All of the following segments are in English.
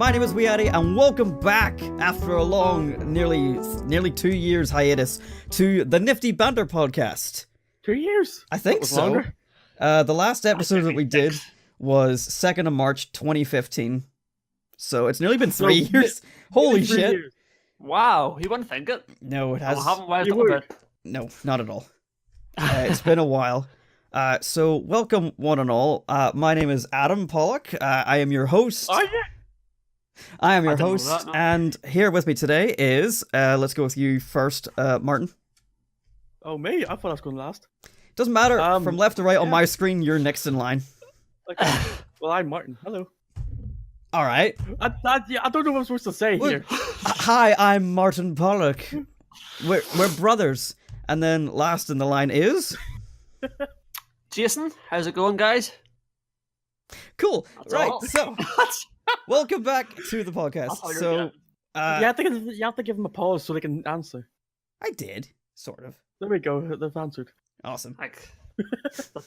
my name is WeeAddy, and welcome back after a long, nearly 2 years hiatus to the Nifty Banter podcast. 2 years? I think so. Longer. The last episode that we did was 2nd of March 2015, so it's nearly been 3 years. Holy shit! Years. Wow, you wouldn't think it. No, it has. I haven't wised up a bit. No, not at all. It's been a while. So welcome one and all. My name is Adam Pollock. I am your host. Oh yeah. I am your didn't know host, that, no. and here with me today is, let's go with you first, Martin. Oh me? I thought I was going last. Doesn't matter, Um, from left to right on yeah. my screen, you're next in line. Okay. Well, I'm Martin. Hello. Alright. I don't know what I'm supposed to say here. Hi, I'm Martin Pollock. We're brothers. And then last in the line is... Jason, how's it going, guys? Cool. That's Right, all. so, welcome back to the podcast. That's all you're So, getting. You have to give them a pause so they can answer. I did, sort of. There we go. They've answered. Awesome. Like,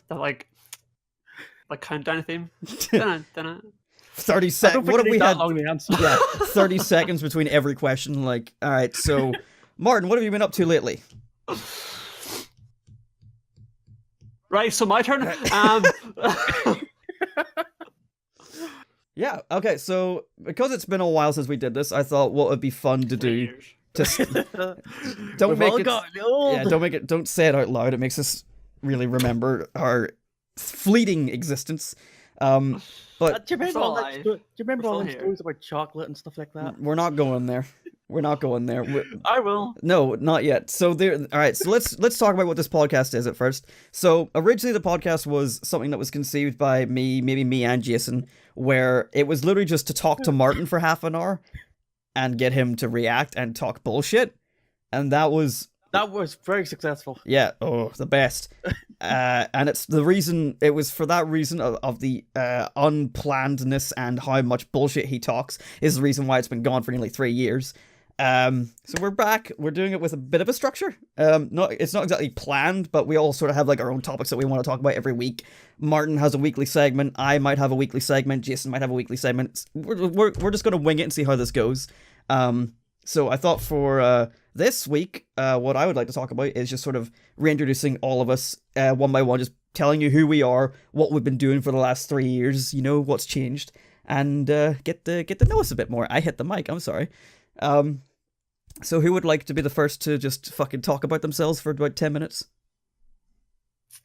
the like countdown theme. Dun-dun-dun-dun. 30 I don't seconds. think What have you we need had? that long to answer. Yeah, 30 seconds between every question. Like, alright, so, Martin, what have you been up to lately? Right, so my turn. Yeah, okay, so because it's been a while since we did this, I thought what would be fun to 3 do years. to don't We've make all it gotten old. yeah, don't say it out loud. It makes us really remember our fleeting existence. But Do you remember all alive. do you remember all We're them still stories about chocolate and stuff like that? we're not going there. We're not going there. I will. No, not yet. So there. All right. So let's talk about what this podcast is at first. So originally the podcast was something that was conceived by maybe me and Jason, where it was literally just to talk to Martin for half an hour, and get him to react and talk bullshit, and that was very successful. yeah, the best. And it's the reason. It was for that reason of the unplannedness and how much bullshit he talks is the reason why it's been gone for nearly 3 years. So we're back. We're doing it with a bit of a structure. It's not exactly planned, but we all sort of have like our own topics that we want to talk about every week. Martin has a weekly segment. I might have a weekly segment. Jason might have a weekly segment. We're just gonna wing it and see how this goes. So I thought for this week, what I would like to talk about is just sort of reintroducing all of us one by one, just telling you who we are, what we've been doing for the last 3 years. You know what's changed, and get to know us a bit more. I hit the mic. I'm sorry. So who would like to be the first to just fucking talk about themselves for about 10 minutes?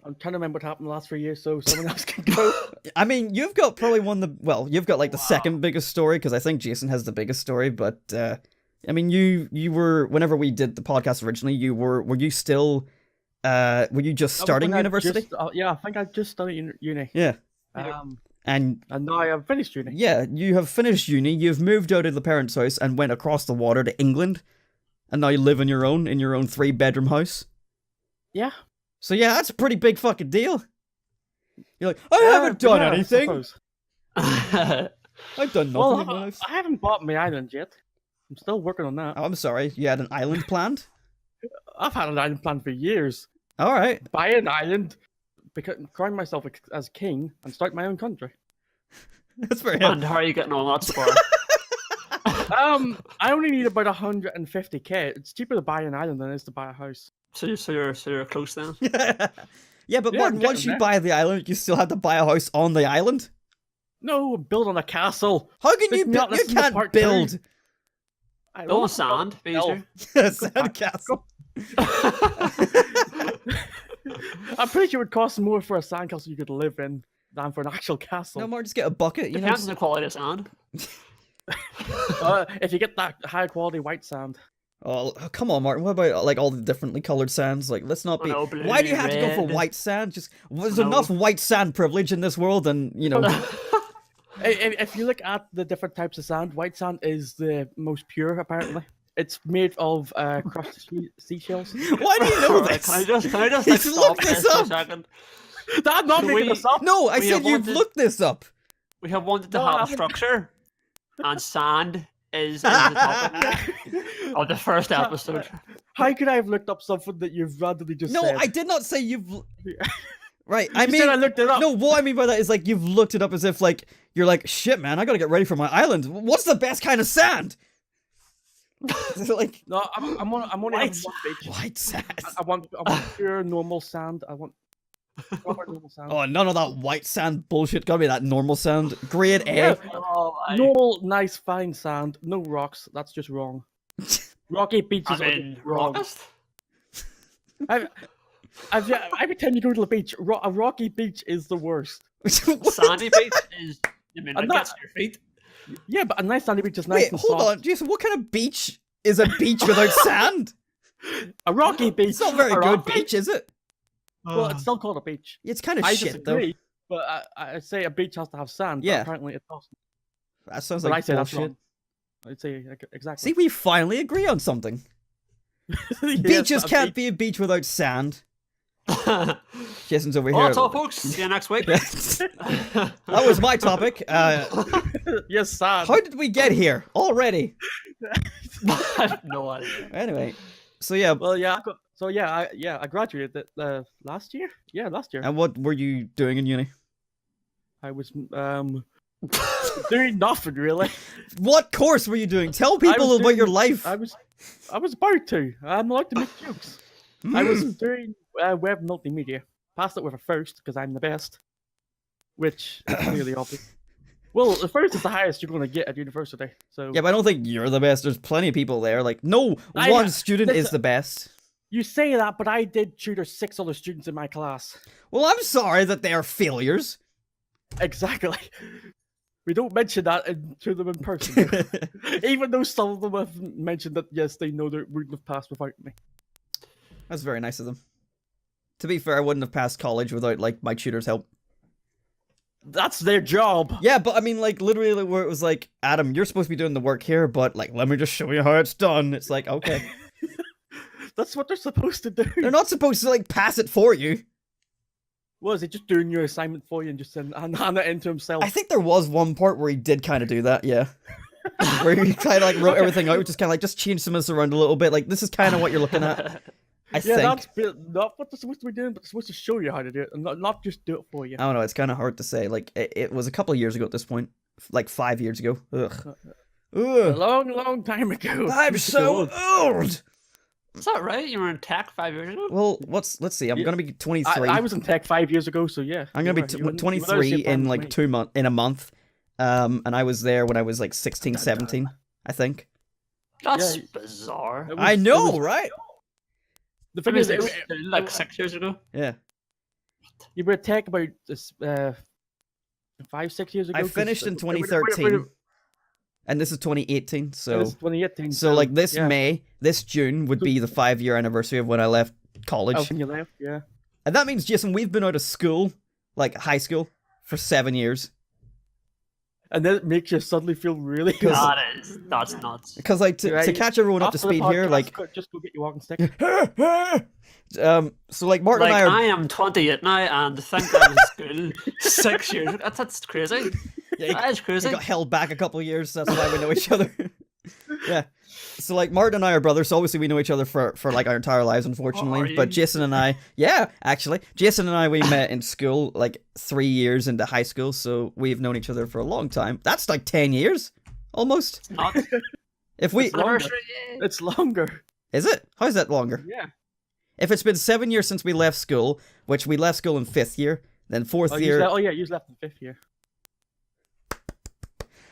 I'm trying to remember what happened the last 3 years, so someone else can go. I mean, you've got probably you've got like the second biggest story, because I think Jason has the biggest story, but, I mean, you were, whenever we did the podcast originally, were you still, were you just starting university? Yeah, I think I just started uni. Yeah. And And now I have finished uni. yeah, you have finished uni, you've moved out of the parents' house and went across the water to England, and now you live in your own 3-bedroom house. Yeah. So yeah, that's a pretty big fucking deal. You're like, I haven't done yeah, I anything. suppose. I've done nothing Well, in my life. I haven't bought my island yet. I'm still working on that. Oh, I'm sorry, you had an island planned? I've had an island planned for years. Alright. Buy an island, crown myself as king, and start my own country. That's very And how are you getting on that so far? I only need about 150k. It's cheaper to buy an island than it is to buy a house. So you're close then. Yeah, but Yeah, Martin, I'm once getting you there. buy the island, you still have to buy a house on the island? No, build on a castle. How can This you is not- build? this You is the can't part build two. I Build on don't sand, be No. easier. a sand castle. I'm pretty sure it would cost more for a sandcastle you could live in than for an actual castle. No more, just get a bucket, you know? Depends on the quality of sand. If you get that high quality white sand. Oh, come on, Martin. What about like all the differently colored sands? Like, let's not be. Oh, no, blue, Why do you have to go for red. white sand? Just there's No. enough white sand privilege in this world, and you know. If you look at the different types of sand, white sand is the most pure, apparently. It's made of crushed seashells. Why do you know Alright, this? Can I just like, He's stop looked this this for a up. second? I'm not So making we- this up. No, I We said have you've wanted- looked this up. We have wanted to No, I have a haven't. structure, and sand is the topic of the first episode. How could I have looked up something that you've randomly just No, said? I did not say you've. Right, I You mean, said I looked it up. no. What I mean by that is like you've looked it up as if like you're like, shit, man, I gotta get ready for my island. What's the best kind of sand? Like, No, I'm only having one beach. white sand. I want pure normal sand. I want proper normal sand. Oh, none of that white sand bullshit. Gotta be that normal sand. Grade A. Yeah, Oh, normal, nice, fine sand. No rocks. That's just wrong. Rocky beaches I are mean, just wrong. rockest? Every time you go to the beach, a rocky beach is the worst. Sandy beach is, I mean, it gets your feet. Yeah, but a nice sandy beach is nice Wait, and hold soft. on, Jason. What kind of beach is a beach without sand? A rocky beach. It's not a very a good rock beach, is it? Well, it's still called a beach. It's kind of I shit, though. disagree, but I say a beach has to have sand. Yeah. But apparently it doesn't. That sounds But like I say that's bullshit. wrong. I'd say exactly. See, we finally agree on something. Yes, Beaches a can't beach- be a beach without sand. Well, Jason's over here. that's all, folks. See you next week. That was my topic. Yes, sand. How did we get here already? I have no idea. Anyway, so yeah. Well, yeah. I graduated last year. Yeah, last year. And what were you doing in uni? I was doing nothing really. What course were you doing? Tell people about your life. I was about to. I'm allowed to make jokes. I was doing web multimedia. Passed it with a first because I'm the best, which is really obvious. Well, the first is the highest you're going to get at university. So Yeah, but I don't think you're the best. There's plenty of people there. Like, no one student is the best. you say that, but I did tutor 6 other students in my class. Well, I'm sorry that they are failures. Exactly. We don't mention that to them in person, even though some of them have mentioned that yes, they know they wouldn't have passed without me. That's very nice of them. To be fair, I wouldn't have passed college without, like, my tutor's help. That's their job. Yeah, but I mean, like, literally where it was like, Adam, you're supposed to be doing the work here, but, like, let me just show you how it's done. It's like, okay. That's what they're supposed to do. They're not supposed to, like, pass it for you. Was he just doing your assignment for you and just hand it in to himself? I think there was one part where he did kind of do that, yeah. Where he kind of, like, wrote everything out, just kind of, like, just change some of this around a little bit. Like, this is kind of what you're looking at. I think. That's not what they're supposed to be doing, but they're supposed to show you how to do it, and not just do it for you. I don't know, it's kind of hard to say. Like, it was a couple of years ago at this point. Like, 5 years ago. Ugh. A Ugh. long time ago. I'm so old! Is that right? You were in tech 5 years ago? Well, let's see, I'm gonna be 23. I was in tech 5 years ago, so yeah. I'm gonna be 23 in like 2 months, in a month. And I was there when I was like 16, 17, I think. That's Yeah. bizarre. I know, right? The I thing mean, is, like 6 years ago. Yeah. you were at tech about 5, 6 years ago. I 'cause finished in wait, 2013, and this is 2018, so... This is 2018. So, like, this yeah. May, this June would be the 5-year anniversary of when I left college. Oh, when you left, yeah. And that means, Jason, we've been out of school, like high school, for 7 years. And then it makes you suddenly feel really good. That's nuts. Because, like, to Right. catch everyone up to After the speed here, podcast, like... just go get your walking stick. So, like, Martin Like, and I are... I am 28 now and think I was in school 6 years ago. That's crazy. Yeah, That is crazy. We got held back a couple of years, that's why we know each other. Yeah. So, like, Martin and I are brothers, so obviously we know each other for like, our entire lives, unfortunately. you? But Jason and I... Yeah, actually. Jason and I, we met in school, like, 3 years into high school, so we've known each other for a long time. That's, like, 10 years, almost. Not If we... anniversary. It's longer. Is it? How's that longer? Yeah. If it's been 7 years since we left school, which we left school in 5th year, then 4th year... You left in 5th year.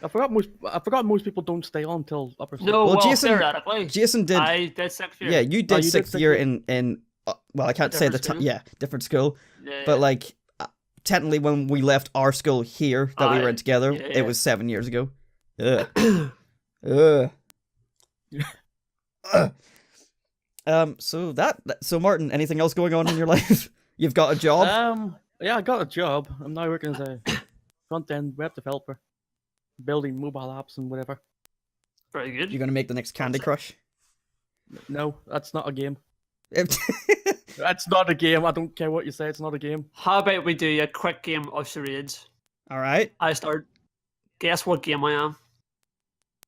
I forgot most people don't stay on till upper school. No, Well, well, Jason- theoretically. Jason did... I did 6 years. Yeah, you did you did 6th sixth year year. in well, I can't say the Different time. school? Yeah, different school. Yeah. But like, technically, when we left our school here that we were in together, yeah. it was 7 years ago. Ugh. Ugh. So Martin, anything else going on in your life? You've got a job. Yeah, I got a job. I'm now working as a front-end web developer, building mobile apps and whatever. Very good. You're gonna make the next Candy Crush. No, that's not a game. If- That's not a game. I don't care what you say. It's not a game. How about we do a quick game of charades? All right, I start. Guess what game I am?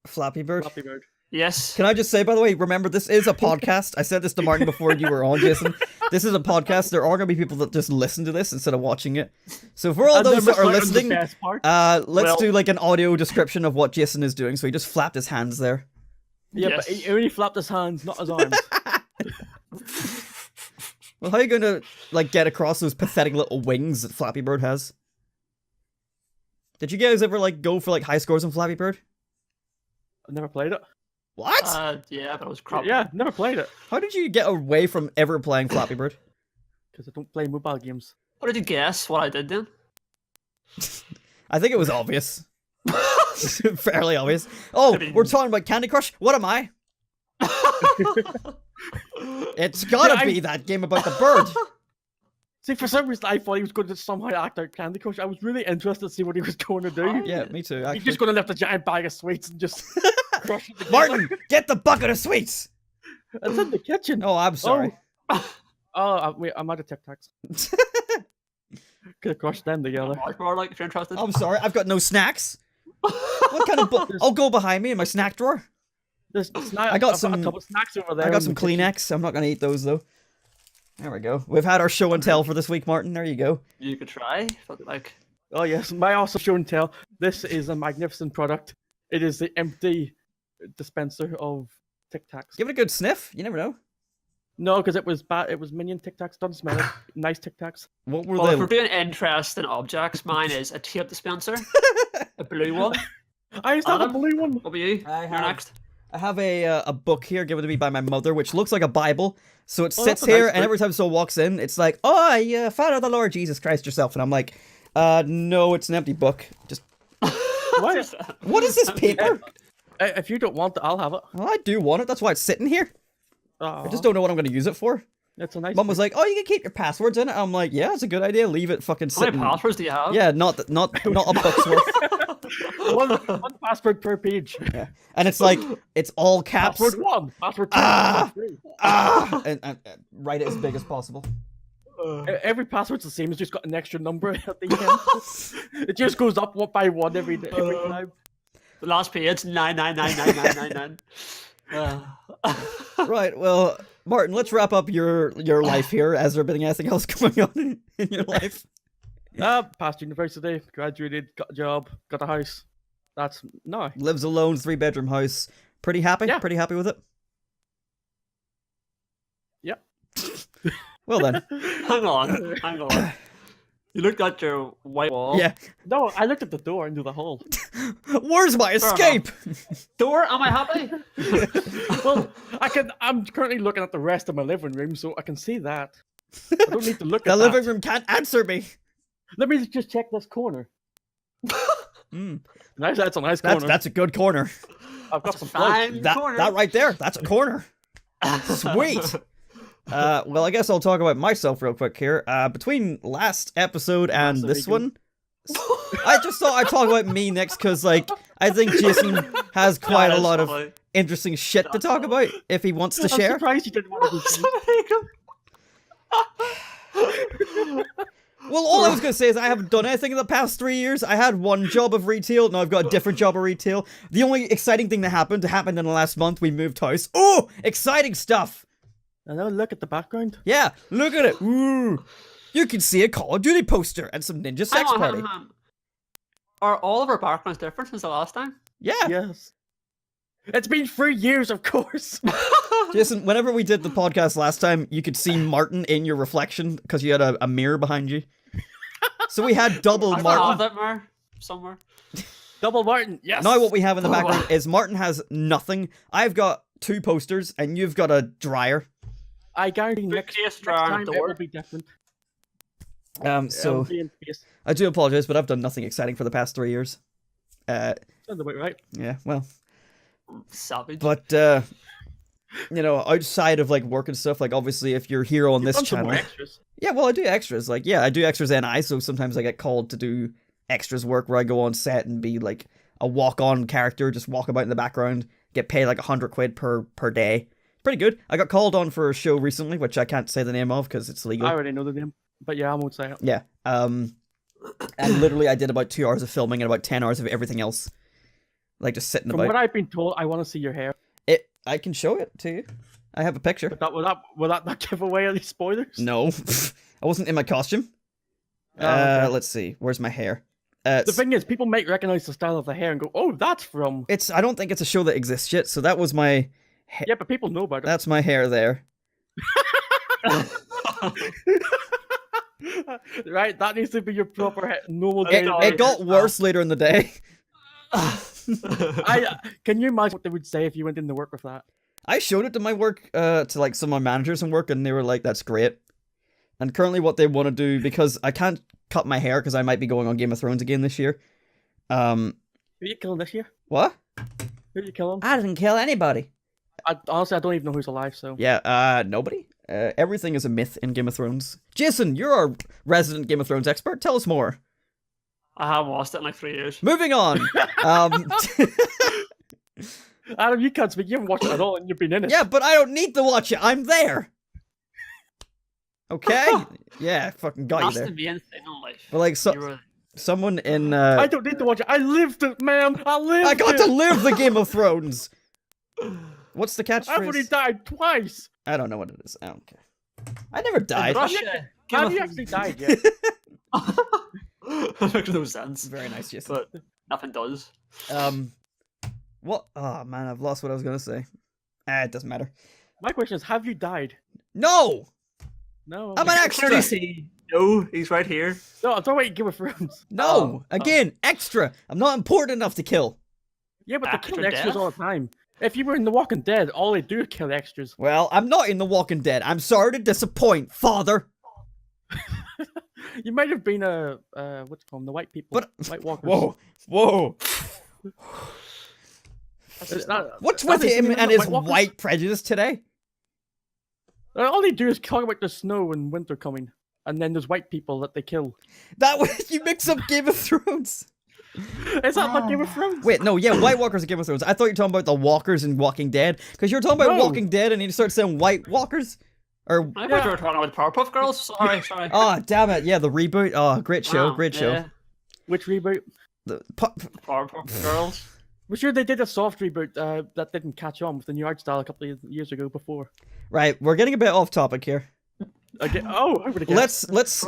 Flappy Bird. Flappy Bird. Yes. Can I just say, by the way, remember, this is a podcast. I said this to Martin before you were on, Jason. This is a podcast. There are going to be people that just listen to this instead of watching it. So for all those that are listening, let's do like an audio description of what Jason is doing. So he just flapped his hands there. Yeah, but he only flapped his hands, not his arms. Well, how are you going to like get across those pathetic little wings that Flappy Bird has? Did you guys ever like go for like high scores on Flappy Bird? I never played it. What? Yeah, but it was crap. Yeah, never played it. How did you get away from ever playing Flappy Bird? Because I don't play mobile games. What did you guess what I did then? I think it was obvious. Fairly obvious. Oh, we're talking about Candy Crush? What am I? It's gotta be that game about the bird. See, for some reason, I thought he was going to somehow act out Candy Crush. I was really interested to see what he was going to do. Yeah, me too. Actually. He's just going to lift a giant bag of sweets and just crush it. Martin, get the bucket of sweets! It's in the kitchen. Oh, I'm sorry. Wait, I'm out of Tic Tacs. Could have crushed them together. More like if you're interested. I'm sorry, I've got no snacks. What kind of I'll go behind me in my snack drawer. I got some couple snacks over there. I got some Kleenex. I'm not going to eat those, though. There we go. We've had our show and tell for this week, Martin. There you go. You could try. Like. Oh, yes. My awesome show and tell. This is a magnificent product. It is the empty dispenser of Tic Tacs. Give it a good sniff. You never know. No, because it was bad. It was minion Tic Tacs. Doesn't smell it. Nice Tic Tacs. What were well, they? if we're doing interesting objects, mine is a tape dispenser. A blue one. I used to have a blue one. What about you? You're next. I have a book here given to me by my mother, which looks like a Bible. So it sits here, and every time someone walks in, it's like, "Oh, you follow the Lord Jesus Christ yourself," and I'm like, "No, it's an empty book." Just what is this paper? If you don't want it, I'll have it. Well, I do want it. That's why it's sitting here. I just don't know what I'm going to use it for. It's a nice. Mum was like, "Oh, you can keep your passwords in it." I'm like, "Yeah, it's a good idea. Leave it fucking sitting." How many passwords do you have? Yeah, not a book's worth. one password per page. Yeah. And it's like, it's all caps. Password 1, password 2, password 3. And write it as big as possible. Every password's the same, it's just got an extra number at the end. It just goes up one by one every time. The last page, 9999999. Right, well, Martin, let's wrap up your life here. Has there been anything else going on in your life? Passed university, graduated, got a job, got a house. That's no. Lives alone, 3-bedroom house. Pretty happy? Yeah. Pretty happy with it? Yep. Well then. Hang on. You looked at your white wall. Yeah. No, I looked at the door into the hole. Where's my escape? Door, am I happy? Well, I'm currently looking at the rest of my living room, so I can see that. I don't need to look at the that. living room can't answer me. Let me just check this corner. Nice, that's a nice corner. That's a good corner. I've got some fine corner. That right there, that's a corner. Sweet. Well, I guess I'll talk about myself real quick here. Between last episode and this one, I just thought I'd talk about me next because, like, I think Jason has quite a lot of interesting shit to talk about if he wants to share. I'm surprised you didn't want to do. Well, all I was going to say is I haven't done anything in the past 3 years. I had one job of retail. Now I've got a different job of retail. The only exciting thing that happened in the last month. We moved house. Oh, exciting stuff. And now look at the background. Yeah, look at it. Ooh. You can see a Call of Duty poster and some ninja sex party. Are all of our backgrounds different since the last time? Yeah. Yes. It's been 3 years, of course. Jason, whenever we did the podcast last time, you could see Martin in your reflection because you had a mirror behind you. So we had double Martin. I have that mirror somewhere. Double Martin, yes. Now what we have in the background is Martin has nothing. I've got 2 posters and you've got a dryer. I guarantee next time it will be different. So I do apologize, but I've done nothing exciting for the past 3 years. Sounds about right. Yeah, well. Savage. But you know, outside of like work and stuff, like obviously if you're here on this channel. Extras. Yeah, well I do extras. Like, yeah, I do extras NI, so sometimes I get called to do extras work where I go on set and be like a walk-on character, just walk about in the background, get paid like £100 per day. Pretty good. I got called on for a show recently, which I can't say the name of because it's illegal. I already know the name, but yeah, I won't say it. Yeah. And literally I did about 2 hours of filming and about 10 hours of everything else. Like just sitting From about. what I've been told, I want to see your hair. I can show it to you. I have a picture. But will that not give away any spoilers? No, I wasn't in my costume. Oh, okay. Let's see. Where's my hair? The thing is, people might recognize the style of the hair and go, "Oh, that's from." I don't think it's a show that exists yet. So that was my. Yeah, but people know about it. That's my hair there. Right, that needs to be your proper normal. It got worse later in the day. Can you imagine what they would say if you went into work with that? I showed it to my work, to like some of my managers and work, and they were like, "That's great." And currently, what they want to do, because I can't cut my hair because I might be going on Game of Thrones again this year. Who are you killing this year? What? Who are you killing? I didn't kill anybody. Honestly, I don't even know who's alive. So Yeah, nobody. Everything is a myth in Game of Thrones. Jason, you're our resident Game of Thrones expert. Tell us more. I haven't watched it in like 3 years. Moving on. Adam, you can't speak. You haven't watched it at all, and you've been in it. Yeah, but I don't need to watch it. I'm there. Okay. Yeah, fucking got That's you the there. main thing in life. But like, You were- someone in. I don't need to watch it. I lived it, man. I lived it. I got to live the Game of Thrones. What's the I've already catchphrase? died twice. I don't know what it is. I don't care. I never died. Russia. Have you actually died yet? That makes no sense. Very nice, Jason. But nothing does. What? Oh man, I've lost what I was gonna say. It doesn't matter. My question is, have you died? No, No. I'm an Clearly extra. see. No, he's right here. No, I'm talking about Game of Thrones. No, again, extra. I'm not important enough to kill. Yeah, but they Extra kill extras death? all the time. If you were in The Walking Dead, all they do is kill extras. Well, I'm not in The Walking Dead. I'm sorry to disappoint, Father. You might have been what's it called, the white people, But White Walkers. Whoa. What's with him and his Walkers? white prejudice today? All they do is talk about the snow and winter coming, and then there's white people that they kill. That was you mix up Game of Thrones. Is that not Game of Thrones? Wait, no, yeah, White Walkers are Game of Thrones. I thought you were talking about the Walkers in Walking Dead, because you were talking about No. Walking Dead and you start saying White Walkers. Or I thought you were talking about Powerpuff Girls. Sorry. oh, damn it, yeah, the reboot. Oh, great show, Wow, great show. yeah. Which reboot? The Powerpuff Girls. We're sure they did a soft reboot that didn't catch on with the new art style a couple of years ago before. Right, we're getting a bit off topic here. Again, oh, I would have Let's.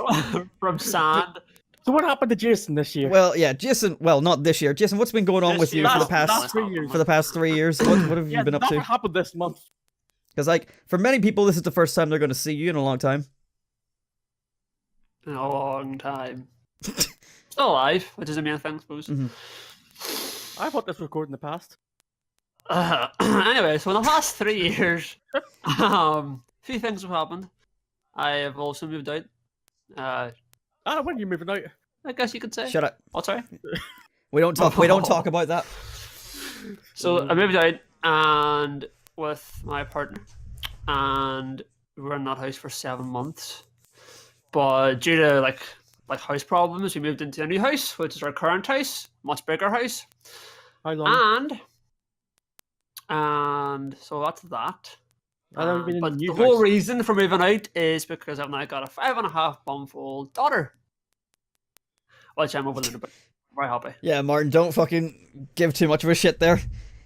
From sand. So what happened to Jason this year? Well, yeah, Jason. Well, not this year. Jason, what's been going on This with you year- for the last past 3 years. for the past 3 years? What have you been up nothing to? happened this month. Because like for many people, this is the first time they're going to see you in a long time. In a long time. Still alive, which is the main thing, I suppose. Mhm. I thought this was recorded in the past. Anyway, so in the last 3 years, a few things have happened. I have also moved out. When are you moving out? I guess you could say. Shut up. Oh, sorry. We don't talk. We don't talk about that. So I moved out and with my partner, and we were in that house for 7 months. But due to like house problems, we moved into a new house, which is our current house, much bigger house. How long? And so that's that. How long have you been in But the new the whole house? reason for moving out is because I've now got a 5.5-month-old daughter, which I'm over the very happy. Yeah, Martin, don't fucking give too much of a shit there.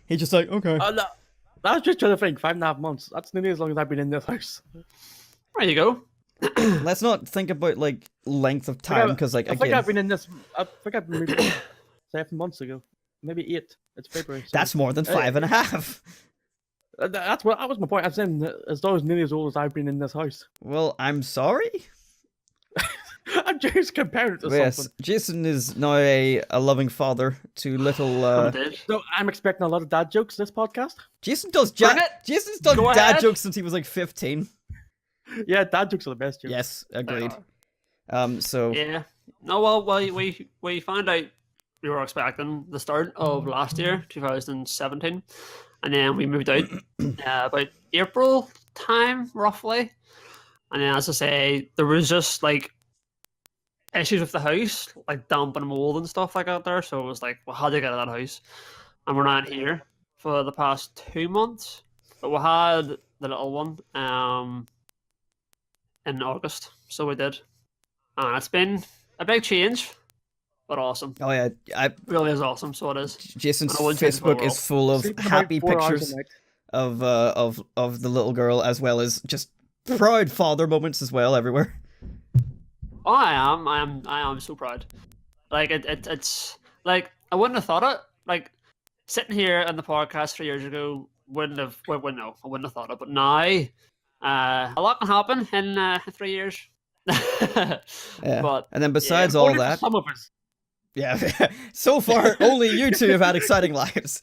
He's just like, okay. No, I was just trying to think. 5.5 months. That's nearly as long as I've been in this house. There you go. Let's not think about like length of time because like I think again, I've been in this. I think I've moved 7 months ago, maybe 8. It's February. So. that's more than 5.5. That was my point. I'm saying that as though as nearly as old as I've been in this house. Well, I'm sorry. I'm just comparing it to Yes, something. Jason is now a loving father to little. Did. So I'm expecting a lot of dad jokes this podcast. Jason does Bring it. Jason's done Go dad ahead. jokes since he was like 15. Yeah, dad jokes are the best jokes. Yes, agreed. So Yeah. No, well, we found out we were expecting the start of last year, 2017, and then we moved out about April time, roughly. And then, as I say, there was just like issues with the house, like damp and mold and stuff like that there. So it was like, well, how do you get out of that house? And we're not here for the past 2 months, but we had the little one in August, so we did. And it's been a big change, but awesome. oh yeah, It really is awesome, so it is. Jason's I wouldn't change it for the Facebook world. is full of Sleeping about happy 4 hours pictures a night. of the little girl, as well as just proud father moments as well everywhere. Oh, I am so proud. Like it's like I wouldn't have thought it. Like sitting here on the podcast 3 years ago, wouldn't have. Well, no, I wouldn't have thought it. But now, a lot can happen in 3 years. Yeah. But And then besides Only all for that, some of us. yeah, so far only you two have had exciting lives.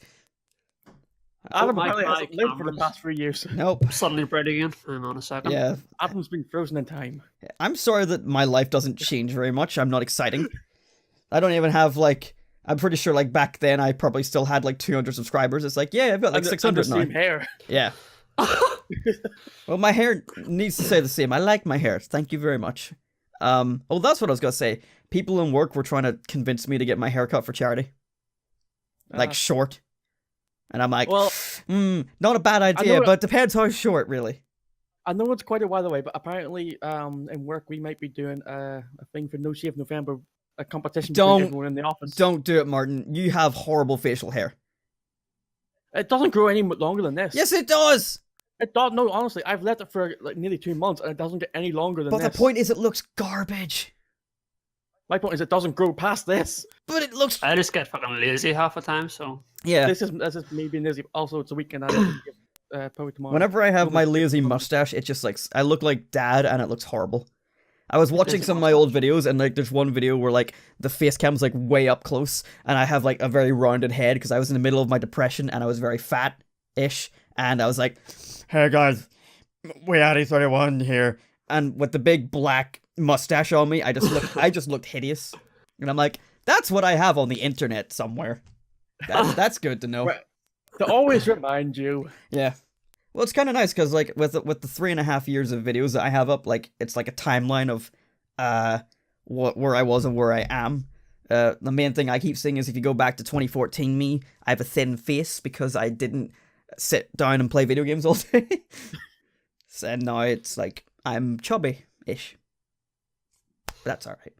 Adam my- probably my hasn't lived for the cameras. past 3 years. Nope. suddenly bright again. Hang on a second. Yeah, Adam's been frozen in time. I'm sorry that my life doesn't change very much. I'm not exciting. I don't even have like. I'm pretty sure like back then I probably still had like 200 subscribers. It's like, yeah, I've got like And the 600 now. same hair. Yeah. Well, my hair needs to stay the same. I like my hair. Thank you very much. Oh, that's what I was gonna say. People in work were trying to convince me to get my hair cut for charity, like short, and I'm like, Well, not a bad idea, know- but depends how short, really. I know it's quite a while away, but apparently, in work we might be doing a thing for No Shave November, a competition Don't- between everyone in the office. Don't do it, Martin. You have horrible facial hair. It doesn't grow any longer than this. Yes, it does. It does. No, honestly, I've let it for like nearly 2 months, and it doesn't get any longer than But this. the point is, it looks garbage. My point is, it doesn't grow past this. But it looks. I just get fucking lazy half the time. So Yeah. This is me being lazy. Also, it's a weekend. I don't give probably tomorrow. Whenever I have my lazy mustache, it just like I look like dad, and it looks horrible. I was watching some of my old videos, and like there's one video where like the face cam's like way up close, and I have like a very rounded head because I was in the middle of my depression and I was very fat-ish, and I was like, "Hey guys, WeeAddy 31 here," and with the big black mustache on me, I just looked hideous, and I'm like, that's what I have on the internet somewhere. That's good to know. Right. To always remind you. Yeah. Well, it's kind of nice because like with the 3.5 years of videos that I have up, like it's like a timeline of where I was and where I am. The main thing I keep saying is if you go back to 2014 me, I have a thin face because I didn't sit down and play video games all day. And now it's like I'm chubby-ish. But that's alright.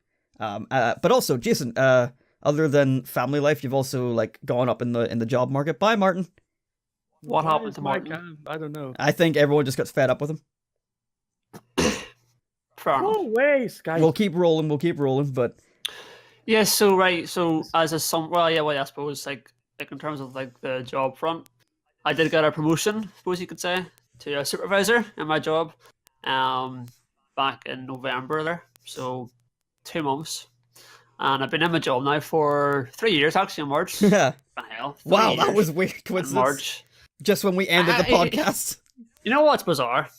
But also, Jason, other than family life, you've also like gone up in the job market. Bye, Martin. what Why happened is to my Martin? cam- I don't know. I think everyone just got fed up with him. Fair enough. No way, Skype. We'll keep rolling, but Yeah, so right, so as a well, I suppose like in terms of like the job front, I did get a promotion, I suppose you could say, to a supervisor in my job, back in November there, so 2 months, and I've been in my job now for 3 years actually in March. yeah. What the hell? 3 Wow, that years was weird in coincidence. March. Just when we ended the podcast. You know what's bizarre?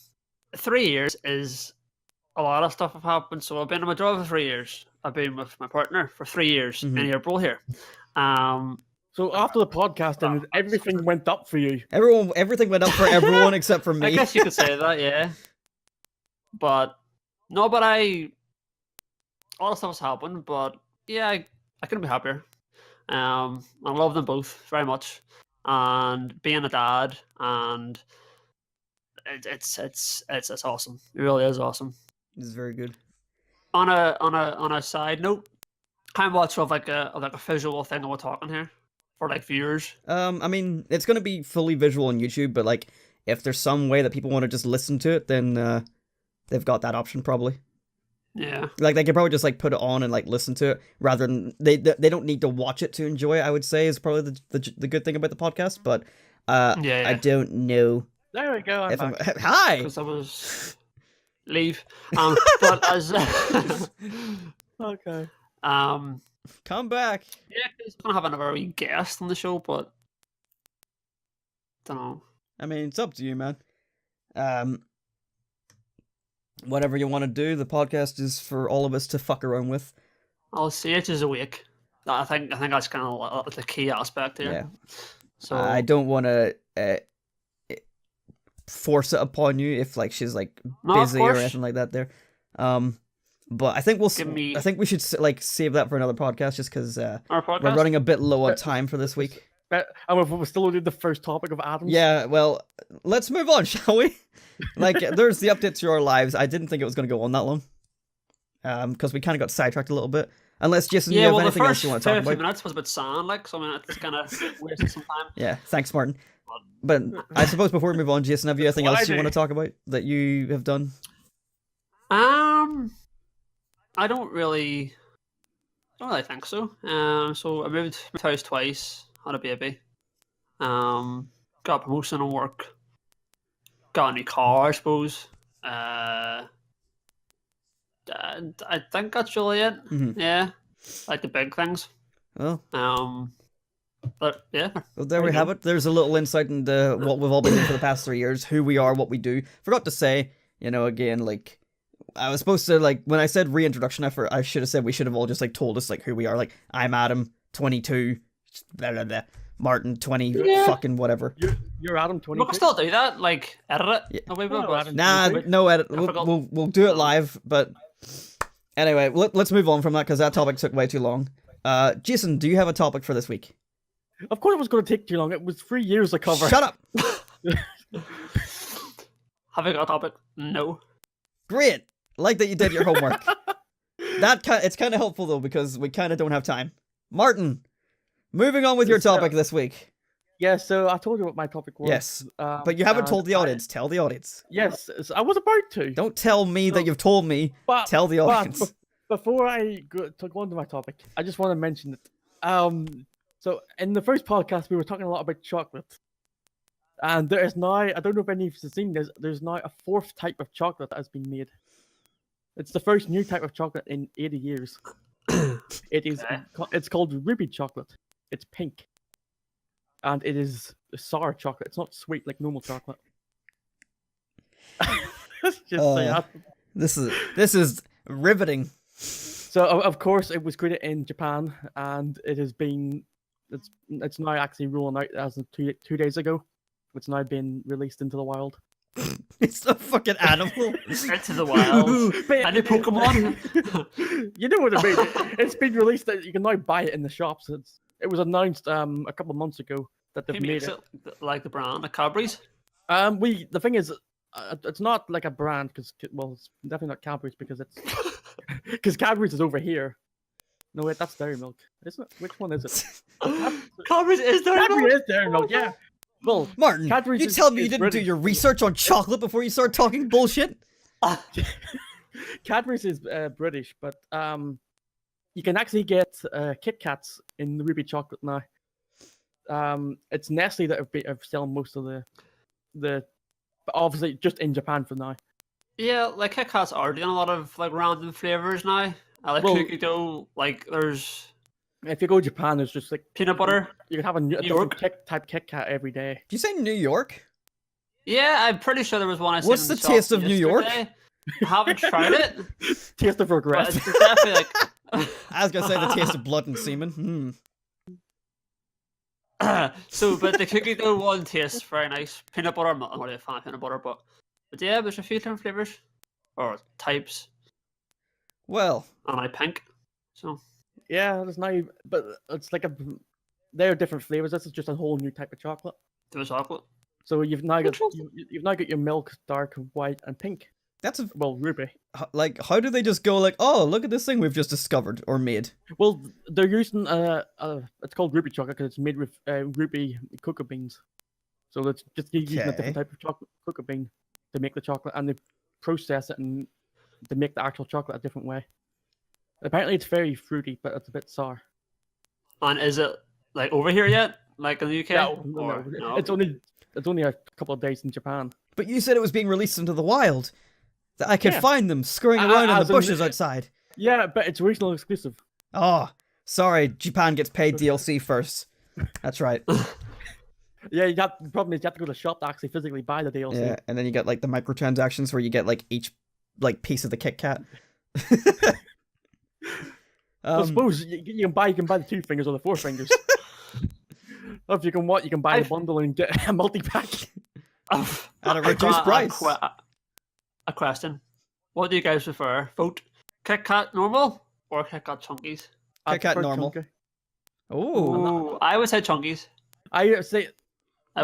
3 years is a lot of stuff have happened. So I've been in my job for 3 years. I've been with my partner for 3 years in April here. So after the podcast ended, everything went up for you. Everything went up for everyone except for I me. guess you could say that, yeah. But no, but all the stuff has happened. But yeah, I couldn't be happier. I love them both very much, and being a dad, and it's awesome. It really is awesome. This is very good. On a side note, how much of like a visual thing are we talking here for like viewers? I mean, it's gonna be fully visual on YouTube, but like, if there's some way that people want to just listen to it, then they've got that option probably. Yeah. Like they could probably just like put it on and like listen to it rather than they don't need to watch it to enjoy it. I would say is probably the good thing about the podcast, but Yeah. I don't know There we go. I'm if I'm back. hi. Because I was leave. But as Okay. Come back. yeah, because we're gonna have another wee guest on the show, but don't know. I mean, it's up to you, man. Whatever you want to do, the podcast is for all of us to fuck around with. I'll see it as a week. I think that's kind of the key aspect here. Yeah. So I don't want to force it upon you if like she's like No, of busy or course. anything like that. There, but I think I think we should like save that for another podcast just because our we're podcast. running a bit low on time for this week. And we're still only the first topic of Adams. Yeah, well, let's move on, shall we? Like, there's the update to our lives. I didn't think it was going to go on that long, because we kind of got sidetracked a little bit. Unless Jason, you have well, the anything else first you want to talk 15 about? minutes was a bit sound, like, so I mean, it's kind of wasted some time. Yeah, thanks, Martin. But I suppose before we move on, Jason, have you anything else you want to talk about that you have done? I don't really think so. So I moved house twice, had a baby. Got a promotion at work. Got a new car, I suppose. And I think that's really it. Yeah, like the big things. Well, but yeah. well, there we have it. There's a little insight into what we've all been doing for the past 3 years, who we are, what we do. Forgot to say, again, like, I was supposed to, like, when I said reintroduction, I should have said we should have all just, like, told us, like, who we are. Like, I'm Adam, 22, blah, blah, blah. Martin, 20, fucking whatever. You're Adam, 22. We can still do that, like, edit it. Yeah. No edit. We'll do it live, but anyway, let's move on from that, because that topic took way too long. Jason, do you have a topic for this week? Of course it was going to take too long. It was 3 years to cover. Shut up! Have I got a topic? No. Great! Like that you did your homework. It's kind of helpful, though, because we kind of don't have time. Martin, moving on with your topic this week. Yeah, so I told you what my topic was. Yes, but you haven't told the audience. Tell the audience. Yes, I was about to. Don't tell me that you've told me. Tell the audience. Before I go on to my topic, I just want to mention that. So in the first podcast, we were talking a lot about chocolate. And there is now, I don't know if any of you have seen this, there's now a fourth type of chocolate that has been made. It's the first new type of chocolate in 80 years. It's called ruby chocolate. It's pink. And it is sour chocolate. It's not sweet like normal chocolate. This is riveting. So of course it was created in Japan, and it's now actually rolling out as of 2 days ago. It's now been released into the wild. It's a fucking animal. Into the wild. And a Pokemon. You know what I mean? It's been released. You can now buy it in the shops. It was announced a couple of months ago that they've made it. Like the brand, like Cadbury's? The thing is, it's not like a brand because it's definitely not Cadbury's because Cadbury's is over here. No wait, that's Dairy Milk, isn't it? Which one is it? Cadbury's is Dairy Milk. Cadbury is Dairy Milk, yeah. Well, Martin, Cadbury's you tell me you didn't do your research on chocolate before you start talking bullshit. Cadbury's is British, but you can actually get Kit Kats in the ruby chocolate now. It's Nestle that are selling most of the but obviously just in Japan for now. Yeah, like Kit Kats are doing a lot of like random flavors now. Like cookie dough, like there's. If you go to Japan, there's just like peanut butter. You can have a different type Kit Kat every day. Did you say New York? Yeah, I'm pretty sure there was one. What's the taste of New York? I haven't tried it. Taste of regret. It's definitely like. I was gonna say the taste of blood and semen. But the cookie dough one tastes very nice. Peanut butter, I'm not really a fan of peanut butter, but yeah, there's a few different flavors or types. Well, and I pink, so. Yeah, there's now, but it's like they're different flavors. This is just a whole new type of chocolate. There's chocolate. So you've now got your milk, dark, white, and pink. That's ruby. Like, how do they just go like, oh, look at this thing we've just discovered or made? Well, they're using it's called ruby chocolate because it's made with ruby cocoa beans. So it's just using a different type of chocolate cocoa bean to make the chocolate, and they process it and they make the actual chocolate a different way. Apparently, it's very fruity, but it's a bit sour. And is it like over here yet? Like in the UK? No. It's only a couple of days in Japan. But you said it was being released into the wild. That I could find them scurrying around in the bushes outside. Yeah, but it's regional exclusive. Oh, sorry. Japan gets paid DLC first. That's right. Yeah, the problem is you have to go to the shop to actually physically buy the DLC. Yeah, and then you get like the microtransactions where you get like each like piece of the Kit Kat. I suppose you can buy the 2 fingers or the 4 fingers. Or if you can buy the bundle and get a multi-pack at a reduced price. A question: what do you guys prefer? Vote Kit Kat normal or Kit Kat chunkies? Kit Kat normal. Oh, I would say chunkies. I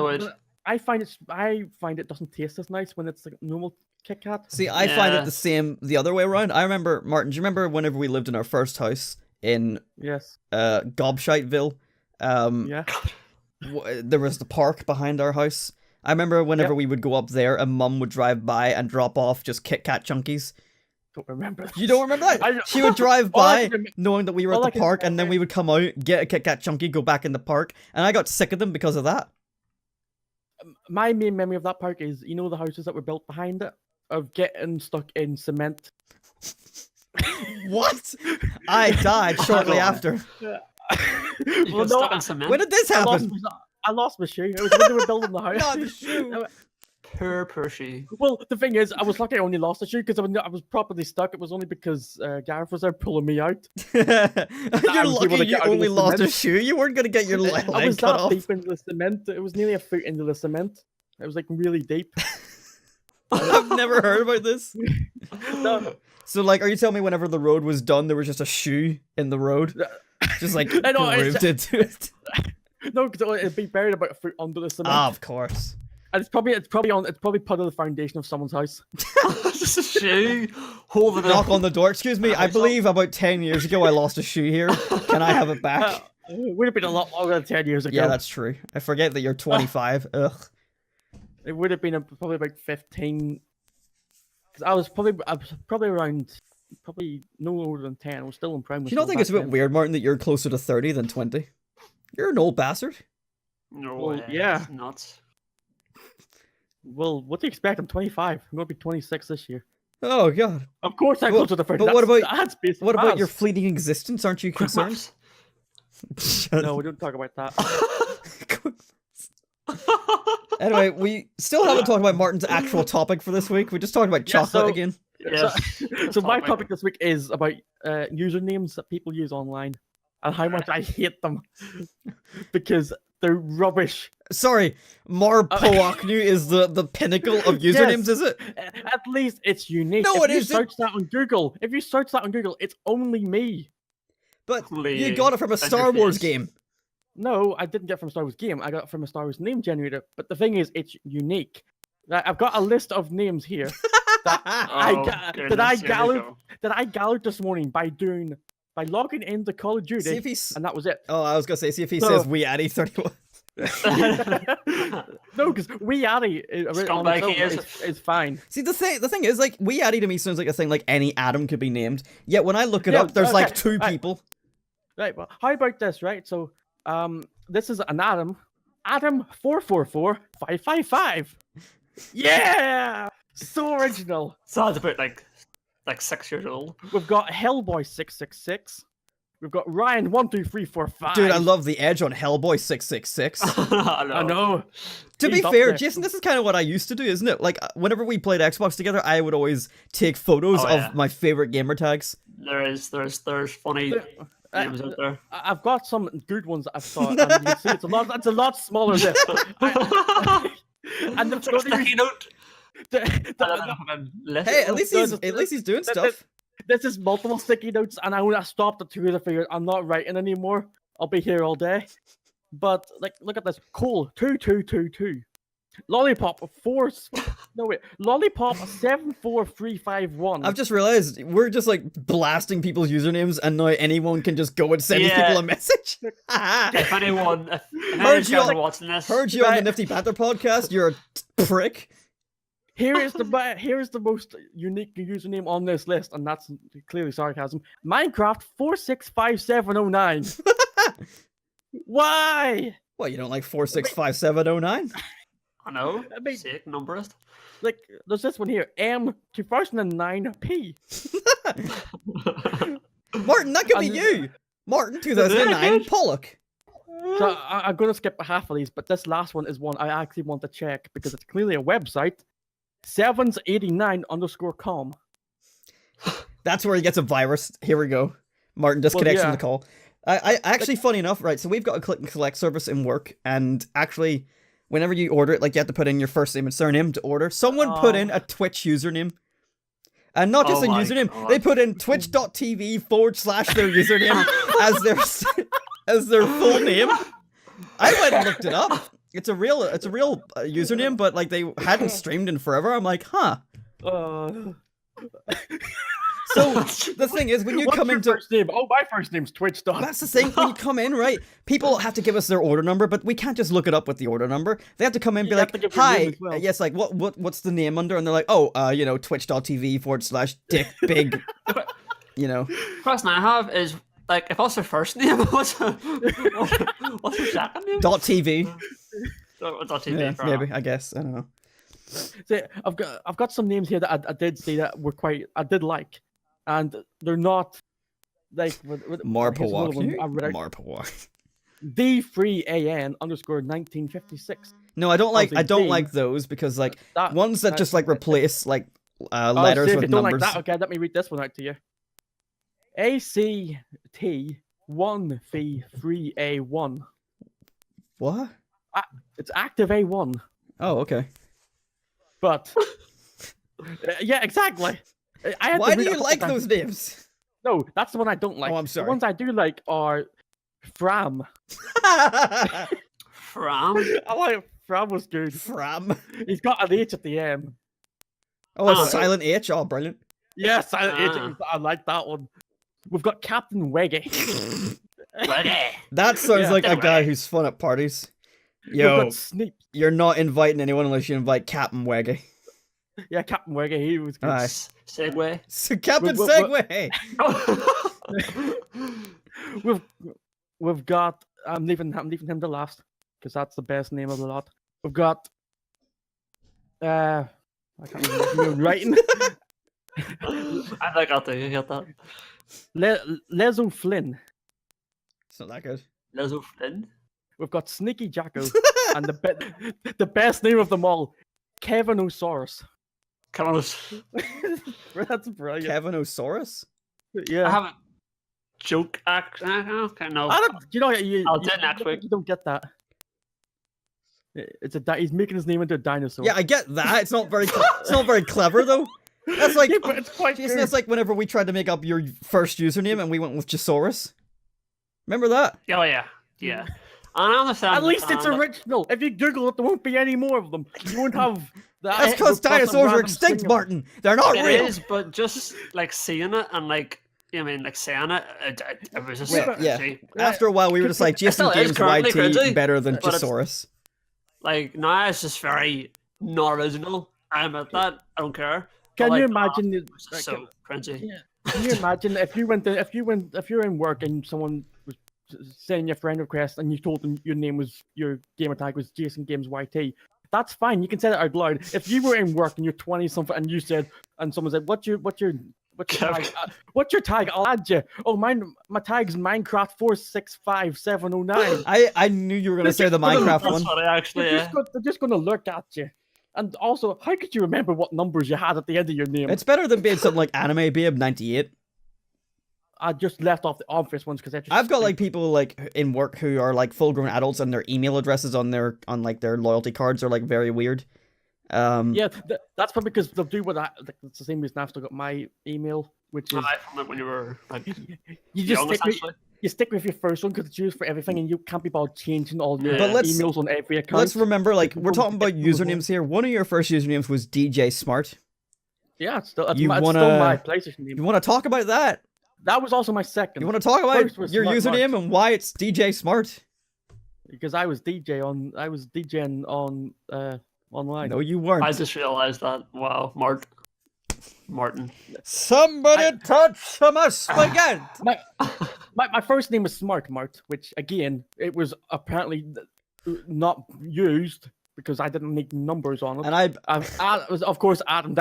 would. I find it doesn't taste as nice when it's like normal Kit Kat. See, I find it the same the other way around. I remember, Martin, do you remember whenever we lived in our first house in Gobshitville? Yeah. there was the park behind our house. I remember whenever we would go up there, and Mum would drive by and drop off just Kit Kat chunkies. Don't remember. You don't remember that? She would drive by knowing that we were at the park, and then we would come out, get a Kit Kat chunky, go back in the park, and I got sick of them because of that. My main memory of that park is, you know, the houses that were built behind it, of getting stuck in cement. What? I died shortly after. Well, stuck in cement? When did this happen? I lost my shoe. It was when they were building the house. No, the shoe. Poor shoe. Well, the thing is, I was lucky I only lost the shoe because I was properly stuck. It was only because Gareth was there pulling me out. You're lucky you only lost a shoe. You weren't going to get your leg I was cut that off. deep into the cement. It was nearly a foot into the cement. It was like really deep. I've never heard about this. No. So, like, are you telling me whenever the road was done, there was just a shoe in the road? Just, like, grooved into it? No, because it'd be buried about a foot under the cement. Ah, of course. And it's probably part of the foundation of someone's house. Just a shoe. Hold it Knock up. on the door. Excuse me, I believe about 10 years ago I lost a shoe here. Can I have it back? It would have been a lot longer than 10 years ago. Yeah, that's true. I forget that you're 25. Ugh. It would have been probably about 15. Because I was probably around, no older than 10. I was still in primary. Do you not think it's a bit weird, Martin, that you're closer to 30 than 20? You're an old bastard. No Well, way. yeah. It's nuts. Well, what do you expect? I'm 25. I'm going to be 26 this year. Oh, God. Of course I'm Well, closer to 30. but what about- That's basic What about maths. your fleeting existence? Aren't you concerned? No, we don't talk about that. Anyway, we still haven't talked about Martin's actual topic for this week. We just talked about chocolate so- again. Yes. So my topic this week is about usernames that people use online and how much I hate them because they're rubbish. Sorry, Marpoaknu is the pinnacle of usernames, Yes. is it? At least it's unique. No, if it you isn't. search that on Google, it's only me. But you Holy got it from a Star Wars interface. game. No, I didn't get it from a Star Wars game. I got it from a Star Wars name generator. But the thing is, it's unique. I've got a list of names here that I gathered this morning by logging into Call of See Duty, if he's. and that was it. Oh, I was gonna say, see if he So- says WeeAddy 31. No, because WeeAddy Scumbag he is fine. See, the thing is, like, WeeAddy to me sounds like a thing like any Adam could be named. Yet when I look it Yeah, up, there's like okay, two right. people. Right, well, how about this, right? So, this is an Adam 444-555. Yeah! So original. Sounds about like 6 years old. We've got Hellboy666. We've got Ryan12345. Dude, I love the edge on Hellboy 666. I know. To be He's up fair, there. Jason, this is kind of what I used to do, isn't it? Like, whenever we played Xbox together, I would always take photos Oh, of yeah. my favorite gamer tags. There's funny names out there. I've got some good ones that I've thought, and you can see it's a lot smaller than this. And the Sticky note. the- Hey, at least There's- he's doing there's- stuff. This is multiple sticky notes, and I stopped at two because I figured I'm not writing anymore. I'll be here all day. But like, look at this. Cole 2222. Lollipop 74351. I've just realized we're just like blasting people's usernames, and now anyone can just go and send these Yeah. people a message. If anyone's you on- watching this, Heard you on the Right. Nifty Banter podcast. You're a prick. Here is the most unique username on this list, and that's clearly sarcasm. Minecraft 465709. Why? What, you don't like 465709? I know. I mean- Sick numberist. Like, there's this one here. M2009P. Martin, that could be And- you. Martin 2009 Pollock. So I'm going to skip half of these, but this last one is one I actually want to check because it's clearly a website. 789_com. That's where he gets a virus. Here we go. Martin disconnects from yeah. the call. I actually, funny enough, right, so we've got a click and collect service in work, and actually, whenever you order it, like, you have to put in your first name and surname to order. Someone put in a Twitch username. And not just Oh a my username, God. they put in twitch.tv/ their username as their full name. I went and looked it up. It's a real username, but like they hadn't streamed in forever. I'm like, huh. So the thing is, when you What's come your into first name? Oh, my first name's Twitch Dot. that's the thing. When you come in, right? People have to give us their order number, but we can't just look it up with the order number. They have to come in and be You have like, to give your name "Hi, as well. yes, like what's the name under?" And they're like, "Oh, twitch.tv/dick big." You know, Question I have is like, if that's their first name, what's their second name? .tv. Dot TV, Yeah, fair maybe. enough. I guess. I don't know. See, I've got some names here that I did say that were I did like, and they're not like Marpawak. Marpawak. D3AN_1956. No, I don't like. Obviously, I don't D. like those because like That ones that just like replace like letters see, if with you don't numbers. like that, okay, let me read this one out to you. ACT1V3A1. What? It's active A1, Oh, okay. but yeah, exactly. I had to Why read do it a you couple like times. those names? No, that's the one I don't like. Oh, I'm sorry. The ones I do like are Fram. From I like Fram was good. Fram. He's got an H at the end. Oh, a Oh. silent H. Oh, brilliant. Yes, Ah. I like that one. We've got Captain Weggy. That sounds Yeah. like a Get guy away. who's fun at parties. We've Yo, got Sneak. you're not inviting anyone unless you invite Captain Weggy. Yeah, Captain Weggy. He was good. Aye. Segway. So Captain What- Segway. We've got. I'm leaving him to last because that's the best name of the lot. We've got. I can't remember writing. I think I'll do. You get that? Lezo Flynn. It's not that good. Lizzo Flynn. We've got Sneaky Jacko, and the best name of them all, Kevin Osaurus. Come on. That's brilliant. Kevinosaurus? I Yeah. have a joke act. Okay, no. I don't. You know, I'll do it next week. You don't get that. He's making his name into a dinosaur. Yeah, I get that. It's not very. It's not very clever though. That's like. Yeah, but it's quite Jason, good. that's like whenever we tried to make up your first username and we went with Gisaurus. Remember that? Oh yeah, yeah. And I understand. At least it's and- original. If you Google it, there won't be any more of them. You won't have that. That's because dinosaurs are extinct, Martin. They're not It real. is, but just like seeing it and like, I mean, like saying it, it was just Wait, yeah. cringy. After a while, we were just like, Jason still is Games currently YT cringy, better than but it's- Gisaurus. Like now it's just very not original. I admit that. I don't care. Can But, you like, imagine? it's just so cringy. Can you imagine if you're in work and someone was sending you a friend request and you told them your gamer tag was Jason Games YT? That's fine. You can say that out loud. If you were in work and you're 20 something and someone said, what's your tag? What's your tag? I'll add you. Oh, my tag's Minecraft 465709. I knew you were gonna say the Minecraft That's one. what I actually. They're just gonna look at you. And also, how could you remember what numbers you had at the end of your name? It's better than being something like Anime Babe 98. I just left off the obvious ones because I've got like people like in work who are like full grown adults and their email addresses on their loyalty cards are like very weird. Yeah, that's probably because they'll do what it's the same reason I've still got my email, which is I from it when you were like you just young, essentially. you stick with your first one because it's used for everything, and you can't be bothered changing all your But let's- emails on every account. Let's remember, like, we're People talking about get moved on. usernames here. One of your first usernames was DJ Smart. Yeah, it's still, it's, You my, it's wanna- still my PlayStation name. You want to talk about that? That was also my second. You want to talk about First was your Smart username Mark. and why it's DJ Smart? Because I was DJing on online. No, you weren't. I just realized that. Wow, Martin. Somebody touch some spaghetti. My first name was Smart Mart, which again it was apparently not used because I didn't make numbers on it. And I, It was of course Adam.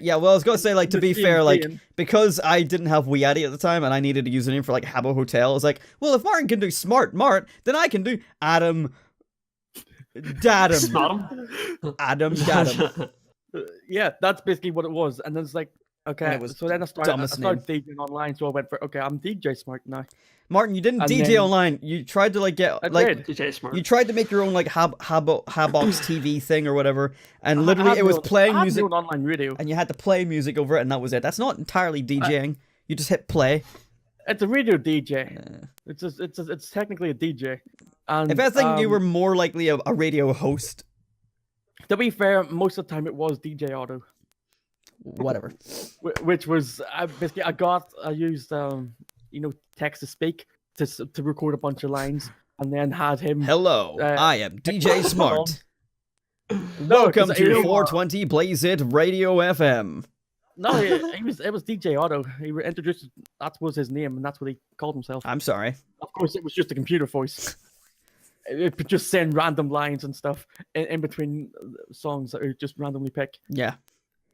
yeah, well, I was gonna say, like, to The be same fair, like, thing. because I didn't have WeeAddy at the time and I needed a username for like Habbo Hotel, I was like, well, if Martin can do Smart Mart, then I can do Adam Dadam. Adam Dadam. Yeah, that's basically what it was. And then it's like, okay. And it was so then I dumbest started DJing online, so I went for okay, I'm DJ Smart now. Martin, you didn't And DJ then- online. You tried to like get I like did. DJ Smart. you tried to make your own like Habbox TV thing or whatever, and literally I had it was my own- playing I had music, my own online radio. and you had to play music over it, and that was it. That's not entirely DJing. You just hit play. It's a radio DJ. It's technically a DJ. And If anything, you were more likely a radio host. to be fair, most of the time it was DJ Auto. whatever. Which was basically I used text to speak to record a bunch of lines, and then had him. Hello, I am DJ Smart. No, Welcome 'cause to he- 420 Blaze It Radio FM. No, it was DJ Otto. He introduced. That was his name, and that's what he called himself. I'm sorry. Of course, it was just a computer voice. It could just send random lines and stuff in between songs that it just randomly pick. Yeah.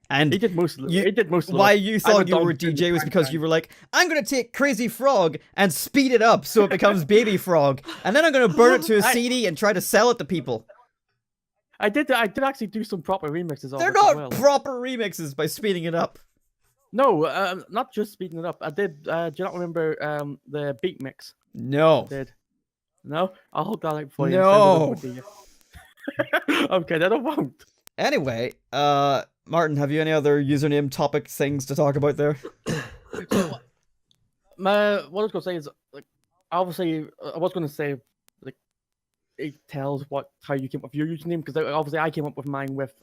And He did most of you- it. He did most of why it. you I thought went you on were to the DJ was because you time. were like, I'm going to take Crazy Frog and speed it up so it becomes Baby Frog. And then I'm going to burn it to a CD and try to sell it to people. I did actually do some proper remixes of They're it as not well. proper remixes by speeding it up. No, not just speeding it up. I did. Do you not remember the beat mix? No. I did. No, I'll hold that out for you. No. And send it over to you. Okay, then I won't. Anyway, Martin, have you any other username topic things to talk about there? What I was gonna say is like, obviously, I was gonna say like, it tells how you came up with your username, because obviously I came up with mine with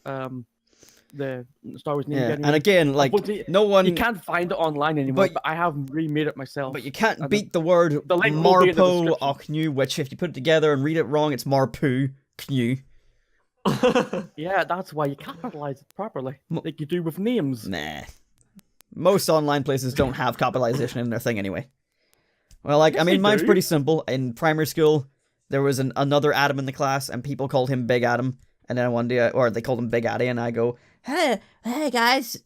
the Star Wars name. Yeah, Getting and again, like, Unfortunately, no one... you can't find it online anymore, But- but I have remade it myself. But you can't And beat the word the link will be in the Marpo description. Ochnu, which if you put it together and read it wrong, it's Marpu Knu. Yeah, that's why you capitalize it properly, Mo- like you do with names. Nah. Most online places don't have capitalization in their thing anyway. Well, like, Yes, I mean, they mine's do. pretty simple. In primary school, there was another Adam in the class, and people called him Big Adam. And then one day, or they called him Big Addy, and I go, hey guys,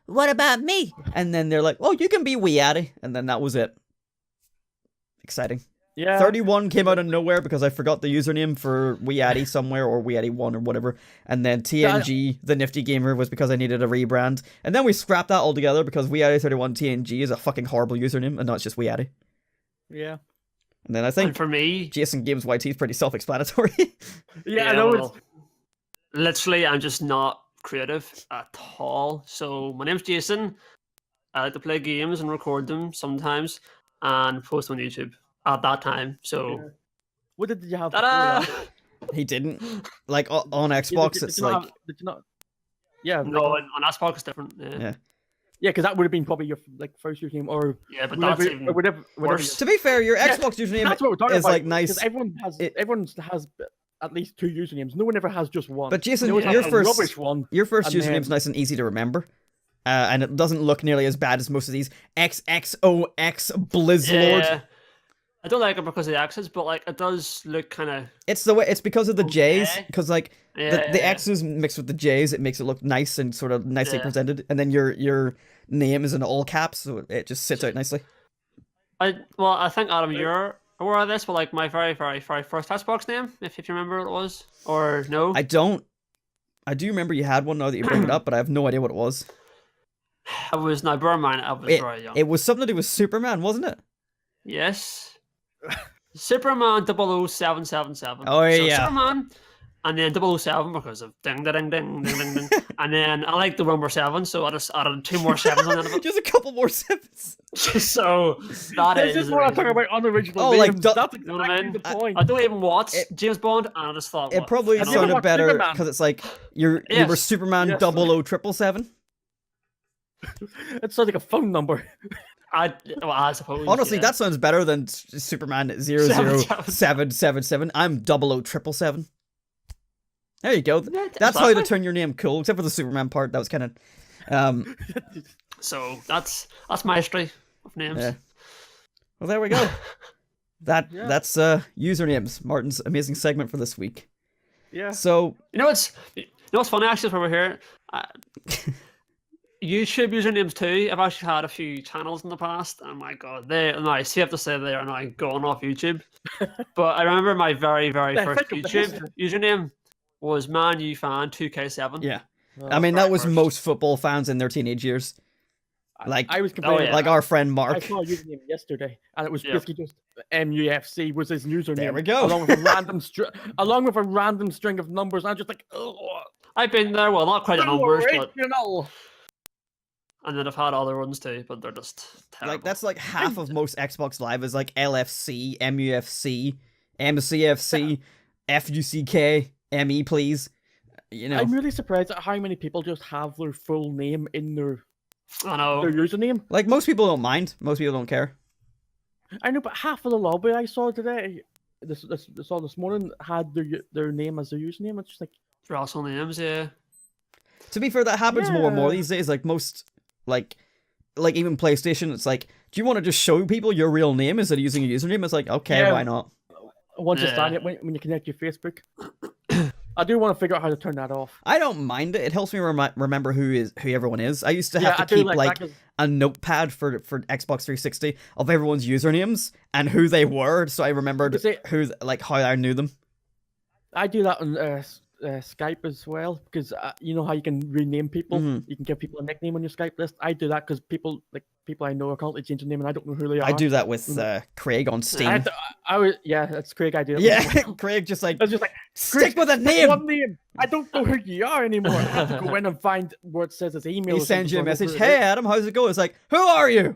what about me? And then they're like, oh, you can be WeeAddy. And then that was it. Exciting. Yeah, 31 came out of nowhere because I forgot the username for WeeAddy somewhere, or WeeAddy1 or whatever. And then TNG, the Nifty Gamer, was because I needed a rebrand. And then we scrapped that altogether because WeeAddy31 TNG is a fucking horrible username, and not just WeeAddy. yeah, And then I And think for me, Jason Games YT is pretty self-explanatory. yeah. I know well, literally, I'm just not creative at all. So my name's Jason. I like to play games and record them sometimes and post on YouTube at that time. So, What did you have? ta-da! before that? He didn't. Like, on Yeah, Xbox, did it's you not like... have- did you not? Yeah, No, on Xbox it's different. Yeah. yeah, because that would have been probably your first username, or Yeah, but whatever, that's even whatever worse. To be fair, your Yeah, Xbox username That's what we're talking is about. like nice. 'cause everyone has at least two usernames. No one ever has just one. But Jason, They always have your a first rubbish one. Your first And username's then- nice and easy to remember. And it doesn't look nearly as bad as most of these XXOX Blizzlord. Yeah. I don't like it because of the X's, but like it does look kind of It's the way. It's because of the J's. Okay. Because like yeah. the X's mixed with the J's, it makes it look nice and sort of nicely Yeah. presented. And then your name is in all caps, so it just sits out nicely. I think Adam, you're aware of this, but like my very, very, very first Xbox name, if you remember what it was, or no? I don't. I do remember you had one now that you bring it up, but I have no idea what it was. I was now bear in mind I was very young. It was something to do with Superman, wasn't it? Yes. Superman 00777. Oh, So yeah. Superman, and then 007 because of ding ding ding ding ding ding. And then I like the number 7, so I just added 2 more 7s on the end of it. Just a couple more sevens. So that This is the what I'm reason. talking about unoriginal Oh, like names. du- That's You know what I exactly mean? the point. I don't even watch It- James Bond, and I just thought It what? probably Have you ever sounded watched better Superman? because it's like you were Yes. Superman Yes. 00777. It sounds like a phone number. I suppose. Honestly, yeah. that sounds better than Superman 00777. I'm 00777. There you go. Yeah, That's how to exactly. turn your name cool, except for the Superman part. That was kind of. So that's my history of names. Yeah. Well, there we go. That's usernames. Martin's amazing segment for this week. Yeah. So You know what's funny actually while we're here? YouTube usernames too. I've actually had a few channels in the past, and my god, they nice. You have to say they are now gone off YouTube. But I remember my very, very Yeah, first think of the YouTube username was Man U Fan 2K7. yeah, Oh, I mean that very was first. most football fans in their teenage years. Like I was complaining. yeah. like our friend I Mark. saw a username yesterday, and it was Yeah. basically just MUFC was his username. There we go. Along with a random string of numbers. And I'm just like, oh, I've been there. Well, not quite the numbers, but original. and then I've had other ones too, but they're just terrible. Like that's like half of most Xbox Live is like LFC, MUFC, MCFC, FUCK, ME please. you know, I'm really surprised at how many people just have their full name in their I know. username. like most people don't mind. Most people don't care. I know, but half of the lobby I saw today, saw this morning, had their name as their username. It's just like, Russell names, yeah. To be fair, that happens more and more Yeah. these days. Like most, like even PlayStation, it's like, do you want to just show people your real name instead of using a username? It's like, okay, Yeah. why not? once you start Yeah. it, when you connect your Facebook. I do want to figure out how to turn that off. I don't mind it. It helps me remember who everyone is. I used to Yeah, have I to do keep like like that 'cause- a notepad for Xbox 360 of everyone's usernames and who they were, so I remembered See- who how I knew them. I do that on Skype as well, because you know how you can rename people. Mhm. You can give people a nickname on your Skype list. I do that because people I know are constantly changing name, and I don't know who they are. I do that with Craig on I Steam. had to, that's Craig. I do that. Yeah, Craig just like, It's just like stick with a pick name. one name. I don't know who you are anymore. I have to go in and find where it says his email. He or sends you a something so I know message. who it Hey Adam, how's it going? It's like, who are you?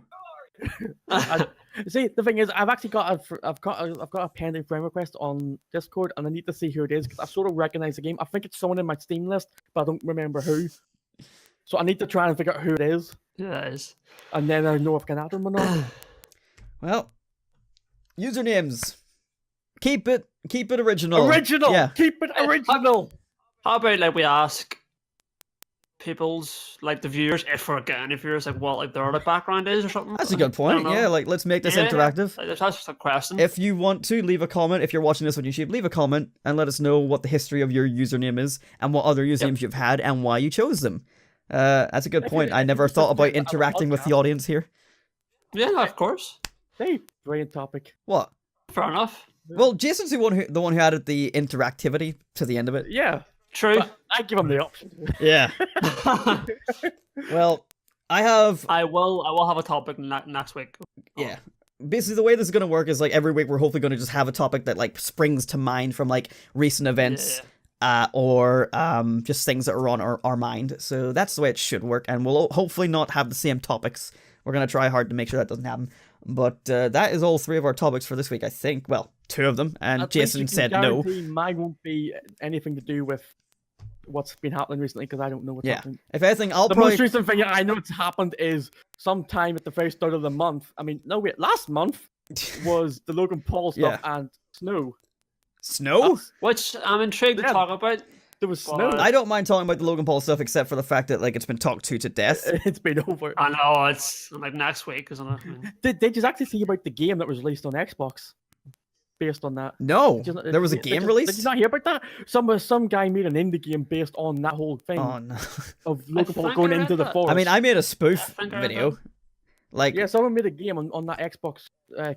See, the thing is, I've actually got a pending friend request on Discord, and I need to see who it is because I sort of recognize the game. I think it's someone in my Steam list, but I don't remember who. So I need to try and figure out who it is, Yeah, it is. and then I know if I can add them or not. Well, usernames. Keep it original. Original. Yeah. Keep it original. How about like we ask people's like the viewers, if we're getting any viewers, like what like their other background is or something? That's a good I point. don't know. Yeah, like let's make this Yeah, interactive. Like, that's just a question. If you want to, leave a comment. If you're watching this on YouTube, leave a comment and let us know what the history of your username is and what other usernames you've had and why you chose them. That's a good If point. you- I if never you thought just about do it on a interacting with the podcast. audience here. Yeah, no, of course. Hey, brilliant topic. What? Fair enough. Well, Jason's the one who added the interactivity to the end of it. Yeah, True. but I give him the option. Yeah. Well, I have I will have a topic next week. yeah. Basically, the way this is going to work is like every week we're hopefully going to just have a topic that like springs to mind from like recent events or just things that are on our mind. So that's the way it should work, and we'll hopefully not have the same topics. We're going to try hard to make sure that doesn't happen. But that is all three of our topics for this week, I think. Well, two of them, and At least Jason you can said no. guarantee mine won't be anything to do with what's been happening recently because I don't know what's Yeah. happening. If anything, I'll The probably... most recent thing I know it's happened is sometime at the very start of the month. I mean, no, wait, last month was the Logan Paul stuff and snow. Snow? That's- Which I'm intrigued to Yeah. talk about. There was snow. I don't mind talking about the Logan Paul stuff except for the fact that like it's been talked to death. It's been over. I know it's like next week, isn't it? I mean, Did you actually see about the game that was released on Xbox based on that? No, Did you- there was a did game you- release? Did you not hear about that? Some guy made an indie game based on that whole thing Oh no. of Logan Paul think going I read into the that. forest. I mean, I made a spoof think I read video. Like, Yeah, someone made a game on that Xbox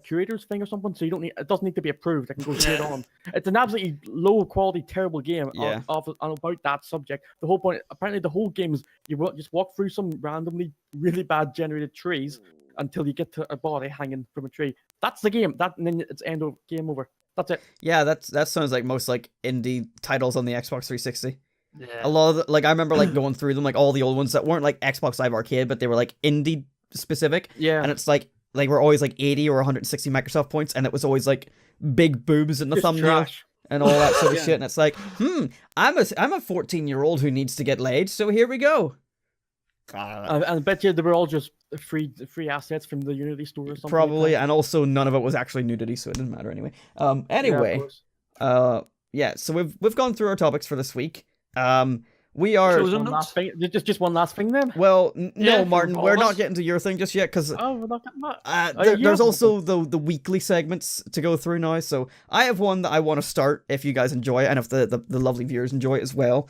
curators thing or something, so you don't need it doesn't need to be approved. I can go straight Yeah. on. It's an absolutely low quality, terrible game Yeah. on about that subject. The whole point, apparently, the whole game is just walk through some randomly really bad generated trees until you get to a body hanging from a tree. That's the game. And then it's game over. That's it. yeah, that sounds like most like indie titles on the Xbox 360. yeah. A lot of like I remember like going through them, like all the old ones that weren't like Xbox Live Arcade, but they were like indie specific. Yeah. And it's like we're always like 80 or 160 Microsoft points, and it was always like big boobs in the Just thumbnail trash. and all that sort of Yeah. shit. And it's like, I'm a 14-year-old who needs to get laid, so here we go. And I bet you they were all just free assets from the Unity store or something. Probably, like and also none of it was actually nudity, so it didn't matter anyway. that. Yeah, of Anyway, course. yeah, so we've gone through our topics for this week. We are Chosen One last thing. Just one last thing then. well, Yeah, no, for Martin, all we're of not us. getting to your thing just yet because Oh, we're not getting that. You there's have also the weekly segments to go through now. So I have one that I want to start if you guys enjoy it and if the lovely viewers enjoy it as well.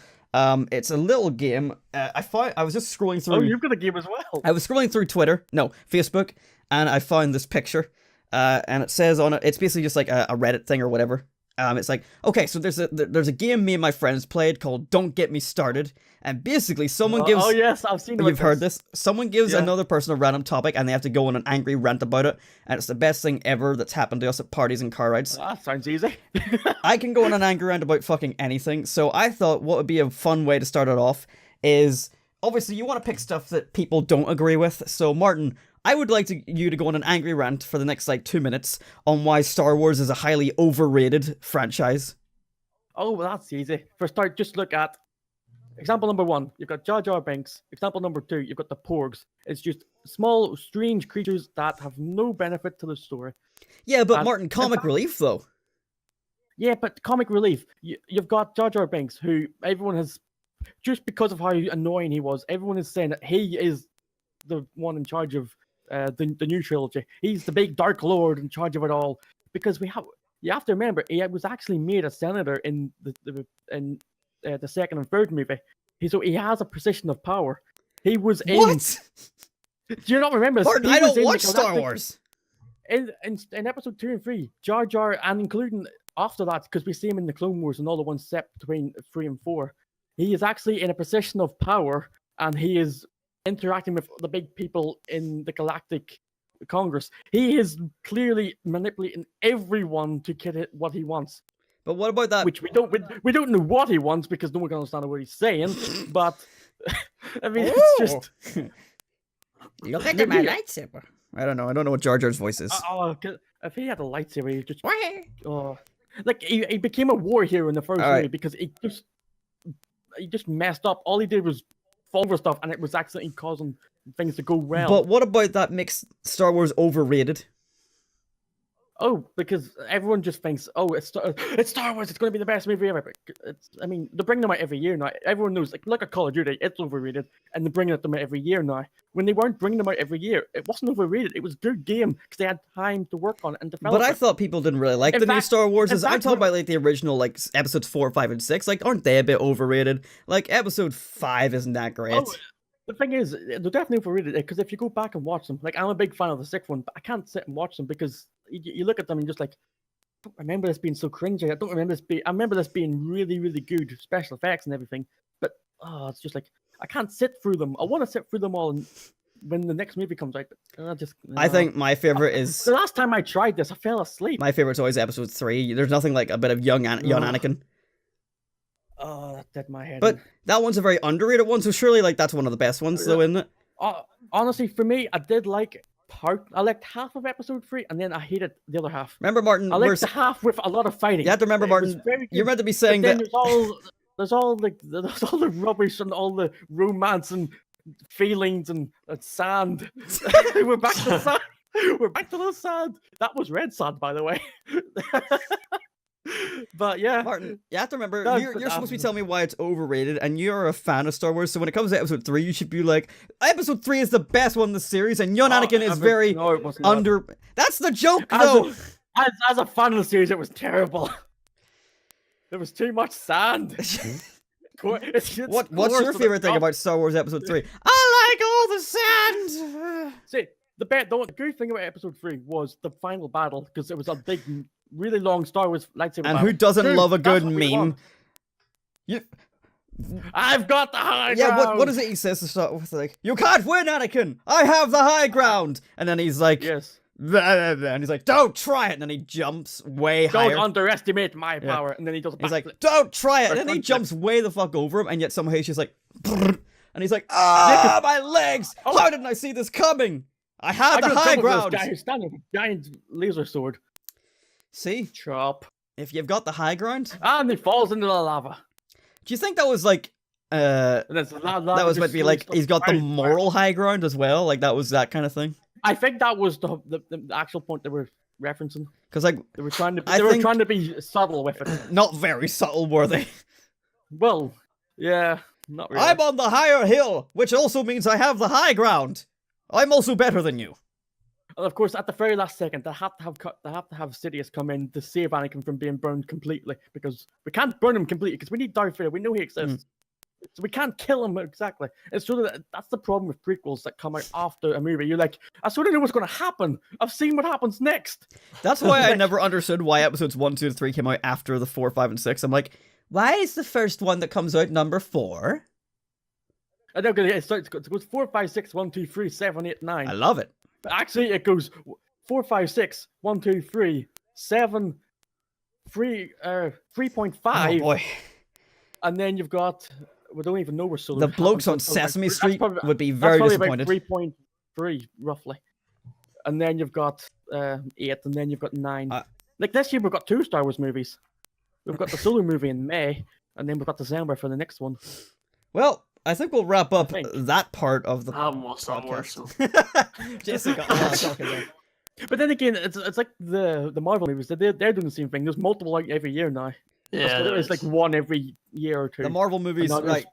It's a little game. I was just scrolling through. Oh, you've got a game as well. I was scrolling through Facebook, and I found this picture, and it says on it, it's basically just like a Reddit thing or whatever. It's like, okay, so there's a game me and my friends played called Don't Get Me Started, and basically someone gives... Oh yes, I've seen. You've heard this? Someone gives Yeah. another person a random topic, and they have to go on an angry rant about it, and it's the best thing ever that's happened to us at parties and car rides. That sounds easy. I can go on an angry rant about fucking anything, so I thought what would be a fun way to start it off is, obviously you want to pick stuff that people don't agree with, so Martin, I would like you to go on an angry rant for the next, 2 minutes on why Star Wars is a highly overrated franchise. Oh, well, that's easy. For a start, just look at example number 1, you've got Jar Jar Binks. Example number 2, you've got the Porgs. It's just small, strange creatures that have no benefit to the story. Yeah, but And Martin, comic relief though. Yeah, but comic relief. You've got Jar Jar Binks, who everyone has, just because of how annoying he was, everyone is saying that he is the one in charge of the new trilogy. He's the big Dark Lord in charge of it all. Because you have to remember, he was actually made a senator in the second and third movie. So he has a position of power. He was in. What? Do you not remember? Martin, I don't watch Star Wars. In episode 2 and 3, Jar Jar, and including after that, because we see him in the Clone Wars and all the ones set between 3 and 4, he is actually in a position of power, and he is interacting with the big people in the Galactic Congress. He is clearly manipulating everyone to get what he wants. But what about that? Which we don't know what he wants because no one can understand what he's saying. But I mean, it's just. Look at my lightsaber. I don't know. I don't know what Jar Jar's voice is. If he had a lightsaber, he just. Like he became a war hero in the first movie because he just messed up. All he did was fall for stuff, and it was accidentally causing things to go well. But what about that makes Star Wars overrated? Oh, because everyone just thinks, oh, it's Star Wars, it's going to be the best movie ever. But I mean, they bring them out every year now. Everyone knows, like, look at Call of Duty, it's overrated, and they're bringing them out every year now. When they weren't bringing them out every year, it wasn't overrated. It was a good game because they had time to work on it and develop But I thought people didn't really like the new Star Wars. I'm talking about like the original, like episodes 4, 5, and 6. Like, aren't they a bit overrated? Like episode 5 isn't that great. Oh, the thing is, they're definitely overrated because if you go back and watch them, like I'm a big fan of the 6th one, but I can't sit and watch them because you look at them and just like, I don't remember this being so cringy. I don't remember this I remember this being really, really good special effects and everything. But it's just like I can't sit through them. I want to sit through them all when the next movie comes out. But I think my favorite is the last time I tried this, I fell asleep. My favorite's always episode 3. There's nothing like a bit of young Anakin. Oh, that did my head. But that one's a very underrated one, so surely like that's one of the best ones, though, isn't it? Honestly, for me, I did like I liked half of episode 3, and then I hated the other half. Remember, Martin? I liked the half with a lot of fighting. You have to remember, Martin. You're meant to be saying that. There's all the rubbish and all the romance and feelings and sand. We're back to sand. We're back to the sand. That was red sand, by the way. But yeah, Martin, you have to remember, you're supposed to be telling me why it's overrated, and you're a fan of Star Wars, so when it comes to episode 3, you should be like, episode 3 is the best one in the series, and young Anakin is very under... That's the joke, though! As a fan of the series, it was terrible. There was too much sand. What's your favorite thing about Star Wars episode 3? I like all the sand! See, the good thing about episode 3 was the final battle, because it was a big... really long Star Wars lightsaber and battle. Who doesn't love a good meme? I've got the high ground! Yeah, what is it he says to start with? Like, you can't win, Anakin! I have the high ground! And then he's like... Yes. And he's like, don't try it! And then he jumps way higher. Don't underestimate my power! And then he does a backflip. He's like, don't try it! And then he jumps way the fuck over him, and yet somehow he's just like... And he's like, my legs! How didn't I see this coming? I have the high ground! Guy who's standing with a giant laser sword. See? Chop. If you've got the high ground... And he falls into the lava. Do you think that was like... that was meant to be like, he's got the moral high ground as well? Like, that was that kind of thing? I think that was the actual point they were referencing. Because like... They were trying to be subtle with it. Not very subtle, were they? Well, yeah, not really. I'm on the higher hill, which also means I have the high ground. I'm also better than you. And of course, at the very last second, they have to have Sidious come in to save Anakin from being burned completely, because we can't burn him completely because we need Darth Vader. We know he exists, so we can't kill him exactly. It's sort of that's the problem with prequels that come out after a movie. You're like, I sort of know what's going to happen. I've seen what happens next. That's why I never understood why episodes 1, 2, and 3 came out after the 4, 5, and 6. I'm like, why is the first one that comes out number 4? I know it goes 4, 5, 6, 1, 2, 3, 7, 8, 9. I love it. Actually, it goes 4, 5, 6, 1, 2, 3, 7, 3.5. Oh boy! And then you've got we don't even know where Solo. The blokes on Sesame Street would be very disappointed. 3.3 roughly, and then you've got 8, and then you've got 9. Like this year, we've got 2 Star Wars movies. We've got the Solo movie in May, and then we've got December for the next one. Well, I think we'll wrap up think. that part of the I haven't watched Star Wars, so. podcast. Jason got a lot of talking there. But then again, it's like the Marvel movies. They're doing the same thing. There's multiple like every year now. Yeah, there It's like is. one every year or two. The Marvel movies, not like,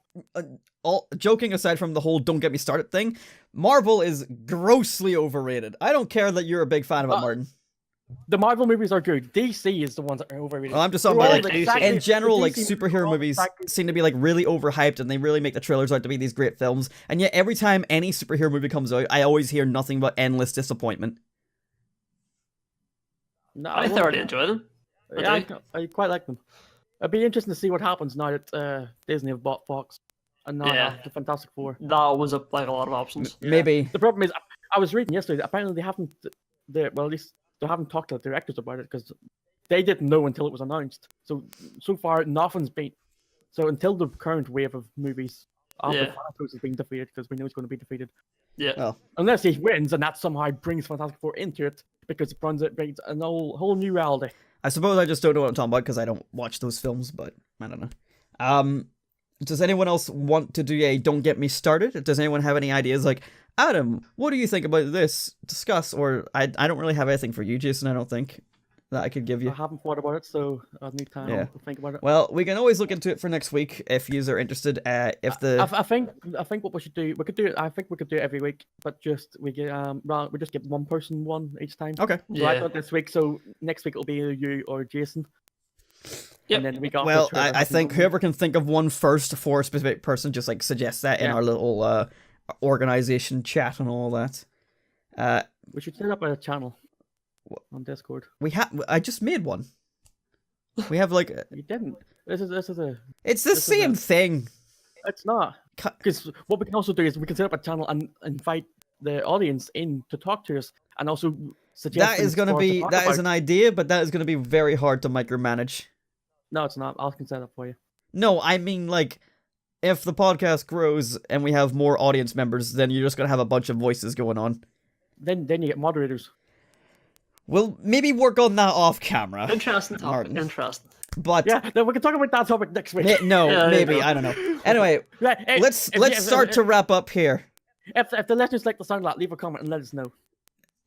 all joking aside from the whole "don't get me started" thing, Marvel is grossly overrated. I don't care that you're a big fan of it, Martin. The Marvel movies are good. DC is the ones that are overrated. Well, I'm just talking They're about all like, exactly- in general, the like DC superhero are all movies exactly- seem to be like really overhyped, and they really make the trailers out to be these great films. And yet, every time any superhero movie comes out, I always hear nothing but endless disappointment. No, I thoroughly enjoy them. Yeah, I quite like them. It'd be interesting to see what happens now that Disney have bought Fox, and now Yeah. the Fantastic Four. That opens up like a lot of options. Maybe. The problem is, I was reading yesterday that apparently they haven't, well, at least they haven't talked to the directors about it because they didn't know until it was announced. So far, nothing's been. So until the current wave of movies after Yeah. Thanatos has been defeated, because we know it's going to be defeated. Yeah. Well, Unless he wins, and that somehow brings Fantastic Four into it, because it brings a whole new reality. I suppose I just don't know what I'm talking about because I don't watch those films, but I don't know. Does anyone else want to do a "don't get me started"? Does anyone have any ideas? Like, Adam, what do you think about this? Discuss. Or I don't really have anything for you, Jason. I don't think that I could give you. I haven't thought about it, so I need time Yeah. to think about it. Well, we can always look into it for next week if you are interested. If the I think what we should do, I think we could do it every week, but we just get one person one each time. okay. So I Yeah. thought this week, so next week it'll be either you or Jason. Yep. And then the week after, Well, Trevor I has think one. whoever can think of one first for a specific person, just like suggest that in Yeah. our little organization chat and all that. We should set up a channel on Discord. I just made one. We have like You didn't. This is a. it's the This is same a- thing. It's not. Cu- Because what we can also do is we can set up a channel and invite the audience in to talk to us, and also suggest. That is things going to for us be talk that is about. an idea, but that is going to be very hard to micromanage. No, it's not. I can set up for you. No, I mean like if the podcast grows and we have more audience members, then you're just going to have a bunch of voices going on. Then you get moderators. We'll maybe work on that off camera. Interesting topic. Martin. Interesting. But Yeah, then we can talk about that topic next week. no, Yeah, there you maybe go. I don't know. Anyway, Right, hey, let's if- start to wrap up here. If the listeners like the sound of that, leave a comment and let us know.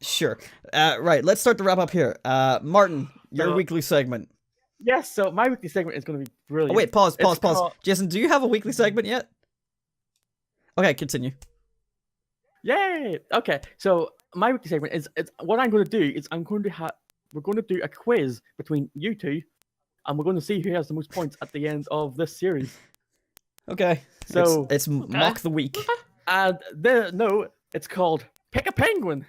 Sure. Right, let's start to wrap up here. Martin, your So- weekly segment. Yes, so my weekly segment is going to be brilliant. Oh wait, pause. It's called- Jason, do you have a weekly segment yet? Okay, continue. Yay! Okay, so my weekly segment is what I'm going to do is we're going to do a quiz between you two, and we're going to see who has the most points at the end of this series. Okay. So- it's mock the week. And it's called Pick a Penguin.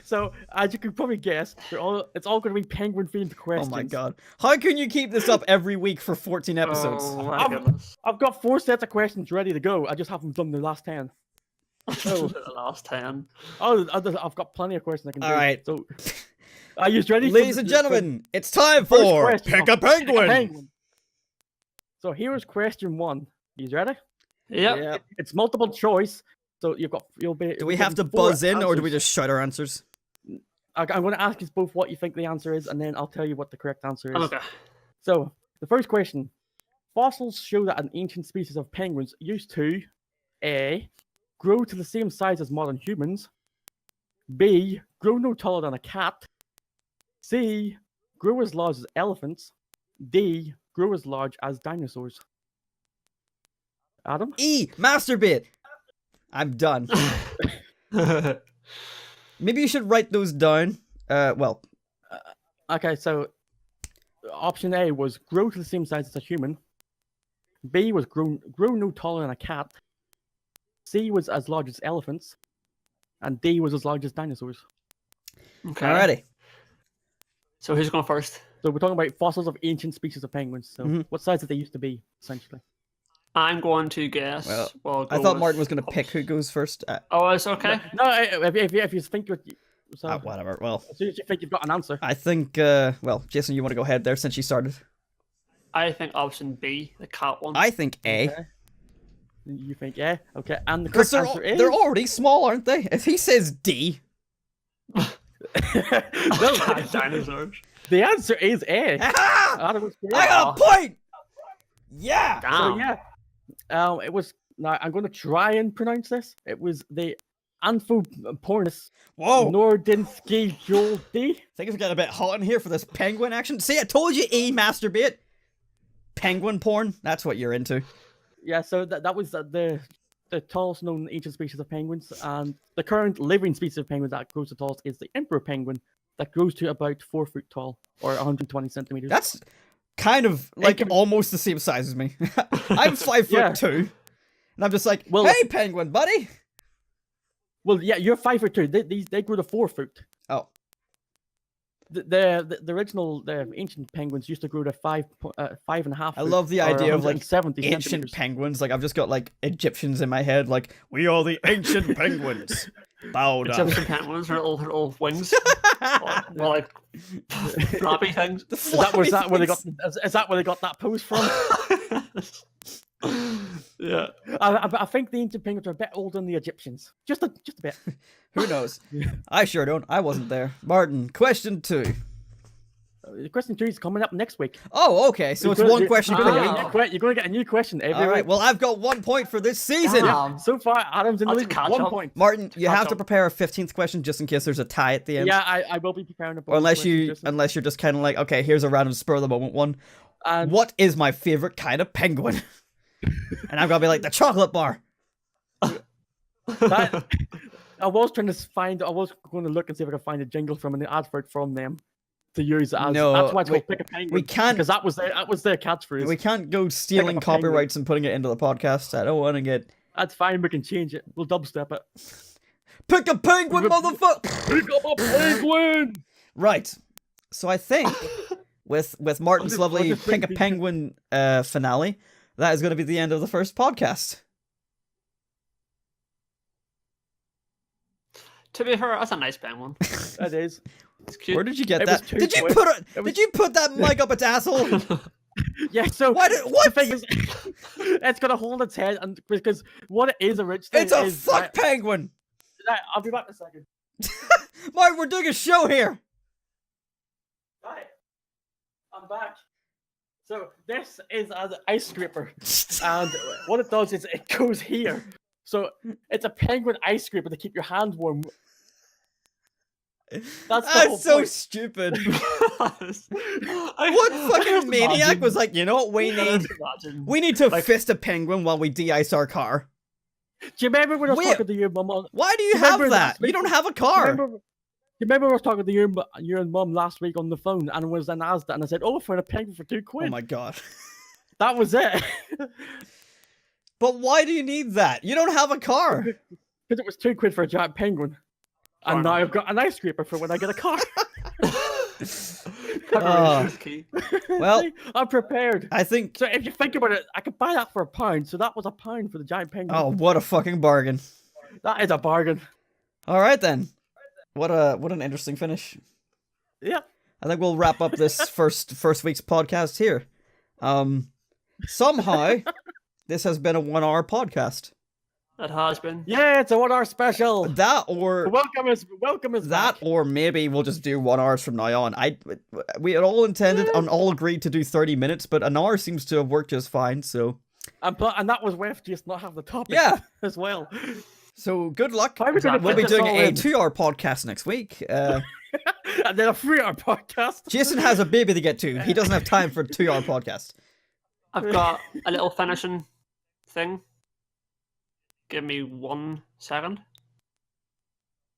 So as you can probably guess, it's all going to be penguin themed Oh questions. my god. How can you keep this up every week for 14 episodes? Oh my I'm- goodness. I've got 4 sets of questions ready to go. I just haven't done the last 10. Oh. The last 10. I've got plenty of questions I can do. All right. So, are you ready? for Ladies the- and for- gentlemen, it's time first for question Pick a of Penguin. So here's question 1. You ready? Yep. Yeah. It's multiple choice. So you'll be. Do we have to buzz in or do we just shout our answers? I'm going to ask you both what you think the answer is, and then I'll tell you what the correct answer is. Okay. So the first question: fossils show that an ancient species of penguins used to A. grow to the same size as modern humans. B. Grow no taller than a cat. C. Grow as large as elephants. D. Grow as large as dinosaurs. Adam? E, masturbate. I'm done. Maybe you should write those down. Well, Okay, so option A was grow to the same size as a human. B was grow no taller than a cat. C was as large as elephants. And D was as large as dinosaurs. Okay. alrighty. So who's going first? So we're talking about fossils of ancient species of penguins. So Mhm. what size did they used to be, essentially? I'm going to guess. Well, Well, I thought Martin was going to pick who goes first. Oh, it's okay. No, if you think you're... So, Whatever. Well, as soon as you think you've got an answer. I think, well, Jason, you want to go ahead there since you started? I think option B, the cat one. I think A. Okay. You think, yeah? Okay, and the Because correct answer is... they're already small, aren't they? If he says D, No, Dinosaurs. The answer is A. Aha! Adam was correct. I got a point. Yeah. So Damn. yeah, it was. Now I'm going to try and pronounce this. It was the Amphopornis Whoa. Nordinsky Joldi. Things are getting a bit hot in here for this penguin action. See, I told you, masturbate. Penguin porn. That's what you're into. Yeah, so that was the tallest known ancient species of penguins, and the current living species of penguins that grows the tallest is the emperor penguin, that grows to about 4 foot tall, or 120 centimeters. That's kind of like almost the same size as me. I'm 5'2", and I'm just like, Well, hey, penguin buddy. Well, yeah, you're 5'2". They grew to 4 foot. Oh, The original ancient penguins used to grow to 5.5. I love the idea of like 70 ancient centimeters. penguins. Like I've just got like Egyptians in my head. Like we are the ancient penguins. Bow down. Egyptian penguins are little wings. More like floppy things. Is that where they got? Is that where they got that pose from? Yeah. I think the ancient penguins are a bit older than the Egyptians. Just a bit. Who knows? I sure don't. I wasn't there. Martin, question 2. Question 3 is coming up next week. Oh, okay. So it's one question per week. You're going to get a new question every All right. week. Well, I've got 1 point for this season. Damn. So far, Adam's in the That's lead. a catch 1 up. point. Martin, you have to Catch up. prepare a 15th question just in case there's a tie at the end. Yeah, I will be preparing a Or bonus question, unless you're just kind of like, okay, here's a random spur of the moment one. And What is my favorite kind of penguin? And I'm gonna be like the chocolate bar. that, I was going to look and see if I could find a jingle from an advert from them to use as. No, that's why it's we- called Pick a Penguin. we can't- because that was their catchphrase. We can't go stealing a penguin. copyrights and putting it into the podcast. I don't want to get That's fine. We can change it. We'll dubstep it. pick a penguin, motherfucker. Pick up a penguin. Right. So I think with Martin's I'll lovely just bring pick a the- penguin finale, that is going to be the end of the first podcast. To be fair, that's a nice penguin. That is. It's cute. Where did you get It was that? too Did you quick. put it? It was- Did you put that mic up its asshole? Yeah. So What? the thing is, it's gonna hold its head, and because what it is originally It's a is fuck penguin. I'll be back in a second. Martin, we're doing a show here. Right. I'm back. So this is an ice scraper, and what it does is it goes here. So it's a penguin ice scraper to keep your hand warm. That's the whole That's so point. stupid. What What fucking maniac was like, you know what we need? We need to fist a penguin while we de-ice our car. Do you remember when I was Wait. talking to your mum? Why do you Remember have that? that? You don't have a car. Remember I was talking to your mum last week on the phone, and was an Asda, and I said, "Oh, I found a penguin for £2." Oh my god. That was it. But why do you need that? You don't have a car. Because it was £2 for a giant penguin. And now I've got an ice scraper for when I get a car. Key. Well, See? I'm prepared. I think. So if you think about it, I could buy that for £1. So that was £1 for the giant penguin. Oh, what a fucking bargain. That is a bargain. All right then. What an interesting finish. Yeah. I think we'll wrap up this first week's podcast here. Somehow, this has been a 1 hour podcast. That has been. Yeah, it's a 1 hour special. That or Welcome us that back. or maybe we'll just do 1 hour from now on. We had all intended and all agreed to do 30 minutes, but an hour seems to have worked just fine. So And that was with just not have the topic yeah. as well. So good luck. How are we gonna We'll fit be this doing all a in? 2 hour podcast next week. And then a 3 hour podcast. Jason has a baby to get to. He doesn't have time for a 2 hour podcast. I've got a little finishing thing. Give me 1 second.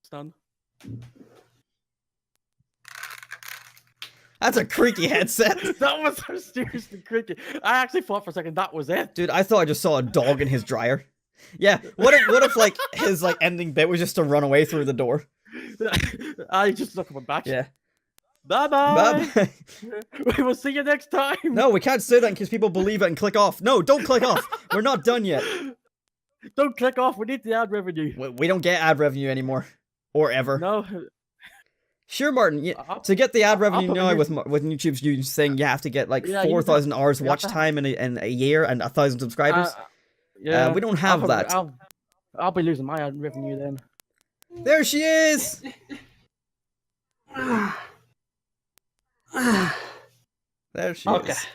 It's done. That's a creaky headset. That was so seriously creaky. I actually thought for a second that was it. Dude, I thought I just saw a dog in his dryer. Yeah, what if like his like ending bit was just to run away through the door? I just look coming back. Yeah. Bye bye. Bye. We will see you next time. No, we can't say that in case people believe it and click off. No, don't click off. We're not done yet. Don't click off. We need the ad revenue. We don't get ad revenue anymore, or ever. No. Sure, Martin. To get the ad revenue now with YouTube's new thing, you have to get like 4,000 hours watch time in a year and 1,000 subscribers. Yeah. We don't have that. I'll be losing my ad revenue then. There she is. There she Okay. is.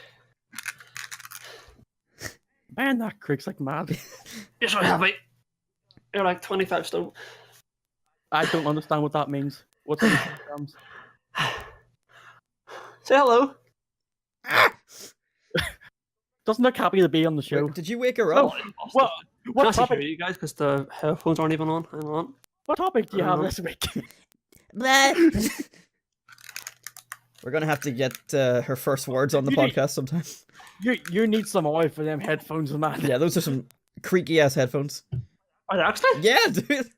Man, that creaks like mad. You're so happy. You're like 25 stone. I don't understand what that means. What's in terms? Say hello. Doesn't look happy to be on the show. Wait, did you wake her up? What What what topic? topic? You guys, because the headphones aren't even on. Hang on. What topic do you have this week? We're gonna have to get her first words on the You need- podcast sometime. You need some oil for them headphones, man. Yeah, those are some creaky ass headphones. Are they actually? Yeah, dude.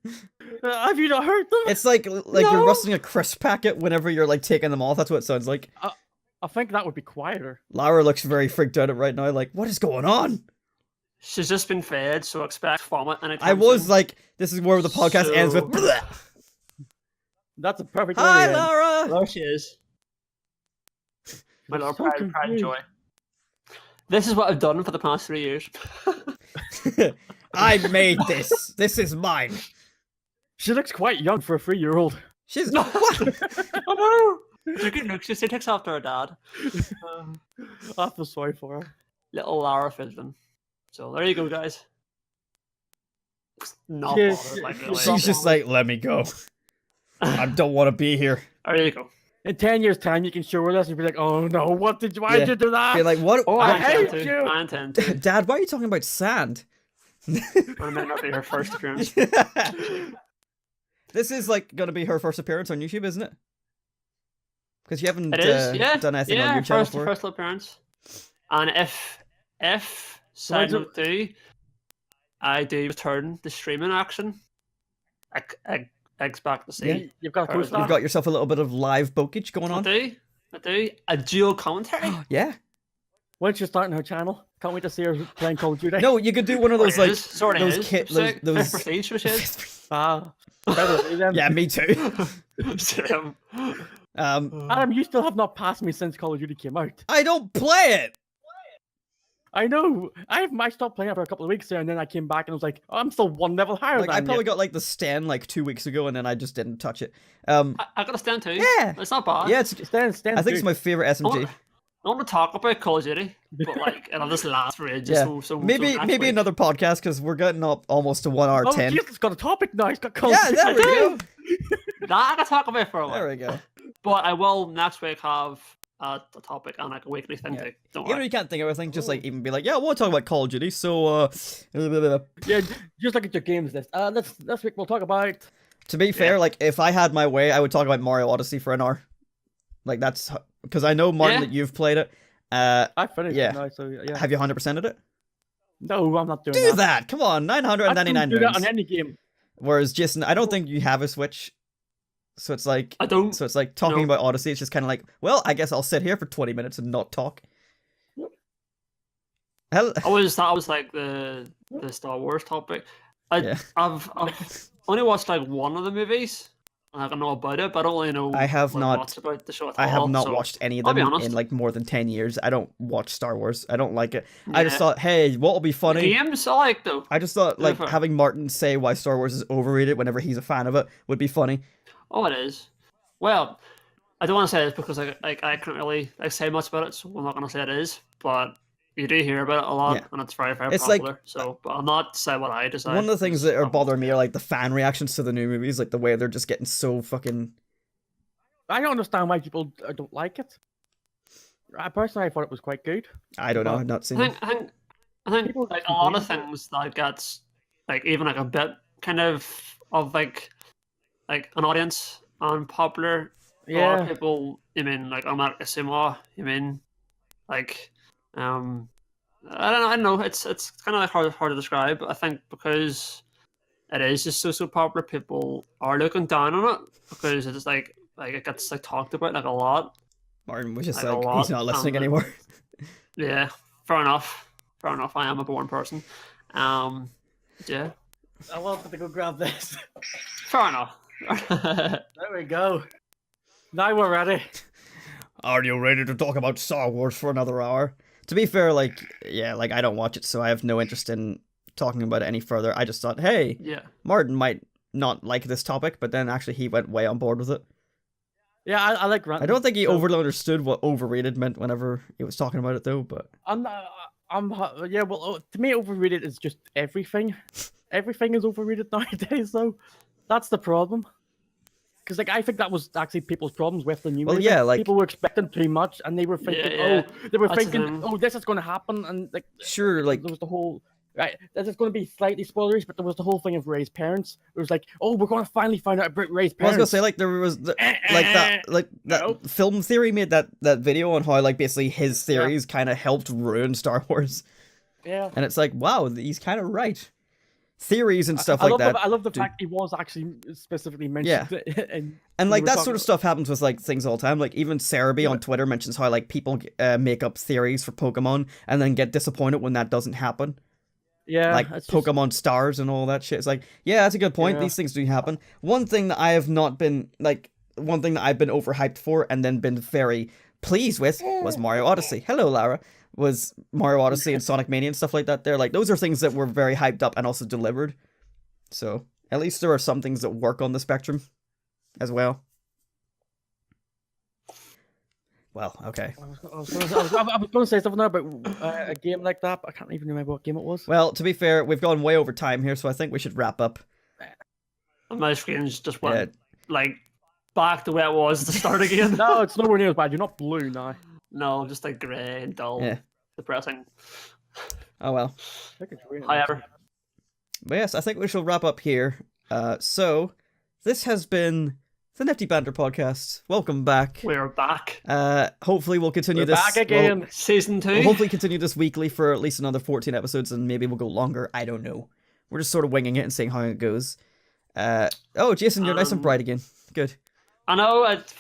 Have you not heard them? It's like you're No. rustling a crisp packet whenever you're like taking them off. That's what it sounds like. I think that would be quieter. Lara looks very freaked out right now. Like, what is going on? She's just been fed, so expect vomit anytime I was soon. like, this is where the podcast ends with. So- Bleh. That's a perfect way Hi, to end. Lara. There she is. My little So pride and confused. joy. This is what I've done for the past 3 years. I made this. This is mine. She looks quite young for a 3-year-old. She's what? Oh no! Look at Nook, she takes after her dad. I feel sorry for her. Little Lara Fidlin. So there you go, guys. Not Yeah, bothered, like, she- really. She's just like, let me go. I don't want to be here. There you go. In 10 years' time, you can show her this and be like, "Oh no, why Yeah. did you do that?" Be like, what? Oh, I I hate intend to. you. I intend to. Dad, why are you talking about sand? And it might not be her first appearance. This is like gonna be her first appearance on YouTube, isn't it? Because you haven't It is, yeah. done anything Yeah, on your channel first before. little appearance. And if side do- note do, I do return the streaming action. Eggs back to sea. Yeah. You've got a Or is co-star. You've got yourself a little bit of live bokage going I on. do. A dual commentary. Yeah. When's she starting her channel? Can't wait to see her playing Call of Duty. No, you could do one of those like sort of those is. kit- those- Sick. those- Prestige, which is. Ah, better than them. Yeah, me too. Same. Adam, you still have not passed me since Call of Duty came out. I don't play it. I know. I stopped playing it for a couple of weeks there, and then I came back and was like, oh, I'm still one level higher Like I than probably you. got like the stand like 2 weeks ago, and then I just didn't touch it. I got a stand too. Yeah. It's not bad. Yeah, it's. Stand I think it's my favorite SMG. I want to talk about Call of Duty, but like it'll just last for ages. Yeah. So Maybe next maybe week- another podcast because we're getting up almost to 1 hour Oh, 10. Jesus, it's got a topic now. It's got Call Yeah, of Duty. there we go. that I can talk about for a while. There we go. But I will next week have a topic and like a weekly thing Yeah. too. Don't Even if worry. you can't think of everything, just like even be like, yeah, we'll talk about Call of Duty. So, Yeah, just look at your games list. This week we'll talk about. to be fair, like if I had my way, I would talk about Mario Odyssey for an hour. Like that's because I know Martin Yeah. that you've played it. I finished Yeah. it now, so yeah. Have you 100%ed it? No, I'm not doing Do that. that! Come on, I 999 don't do that moons. on any game. Whereas Jason, I don't think you have a Switch, so it's like I don't. talking No. about Odyssey. It's just kind of like, well, I guess I'll sit here for 20 minutes and not talk. Hell, I was like the Star Wars topic. Yeah. I've only watched like one of the movies. I don't know about it, but I don't really know. I have like, not- much about the show at I have all, not so watched any of I'll be them honest. in like more than 10 years. I don't watch Star Wars. I don't like it. I just Yeah. thought, hey, what will be The funny? games I like though. I just thought like Fair. having Martin say why Star Wars is overrated whenever he's a fan of it would be funny. Oh, it is. Well, I don't want to say this because I can't really say much about it, so I'm not going to say it is. But you do hear about it a lot, Yeah. and it's very, very It's like- popular. So, but I'll not say what I decide. One of the things because that are I'm- bothering me are like the fan reactions to the new movies, like the way they're just getting so fucking. I don't understand why people don't like it. I personally thought it was quite good. I don't know. Well, I've not seen. I it. think People like a lot of complain about things that gets like even like a bit kind of like an audience unpopular. A lot of Yeah, people, you mean like America Samoa, you mean like I don't know. It's kind of like hard to describe. I think because it is just so popular, people are looking down on it because it's like it gets like talked about like a lot. Martin was just Like, a like, lot, he's not listening and- anymore. Yeah, fair enough. Fair enough. I am a born person. Yeah, I wanted to go grab this. fair enough. There we go. Now we're ready. Are you ready to talk about Star Wars for another hour? To be fair, like, yeah, like I don't watch it, so I have no interest in talking about it any further. I just thought, hey, Yeah. Martin might not like this topic, but then actually he went way on board with it. Yeah, I like ranting. I don't think he so overly understood what overrated meant whenever he was talking about it, though. But I'm not. Yeah. Well, to me, overrated is just everything. Everything is overrated nowadays, though. That's the problem. Because like I think that was actually people's problems with the new Well, movie. yeah, like- people were expecting too much, and they were thinking, Yeah, they were that's the thinking, thing. oh, this is going to happen, and like sure, like there was the whole right. This is going to be slightly spoilerish, but there was the whole thing of Ray's parents. It was like, oh, we're going to finally find out about Ray's I was parents. gonna say, like there was that Nope. film theory made that video on how like basically his theories kind of helped ruin Star Wars, Yeah. and it's like wow, he's kind of right. Theories and stuff I like love that. I love the do- fact he was actually specifically mentioned. Yeah. And like that sort of stuff happens with like things all the time. Like even Cerebi on Twitter mentions how like people make up theories for Pokemon and then get disappointed when that doesn't happen. Yeah. Like it's just- Pokemon stars and all that shit. It's like, yeah, that's a good point. Yeah. These things do happen. One thing that I've been overhyped for and then been very pleased with was Mario Odyssey. Hello, Lara. Was Mario Odyssey and Sonic Mania and stuff like that. They're like, those are things that were very hyped up and also delivered. So at least there are some things that work on the spectrum as well. Well, okay. I was going to say something now about a game like that, but I can't even remember what game it was. Well, to be fair, we've gone way over time here, so I think we should wrap up. And my screen's just went Yeah. like back to where it was to start again. No, it's nowhere near as bad. You're not blue now. No, just like grey and dull, Yeah. depressing. Oh well. I think it's weird. However, But yes, I think we shall wrap up here. So this has been the Nifty Banter podcast. Welcome back. we're back. Hopefully we'll continue We're this. back again. Season 2. We'll hopefully continue this weekly for at least another 14 episodes, and maybe we'll go longer. I don't know. We're just sort of winging it and seeing how it goes. Oh, Jason, you're nice and bright again. Good. I know it.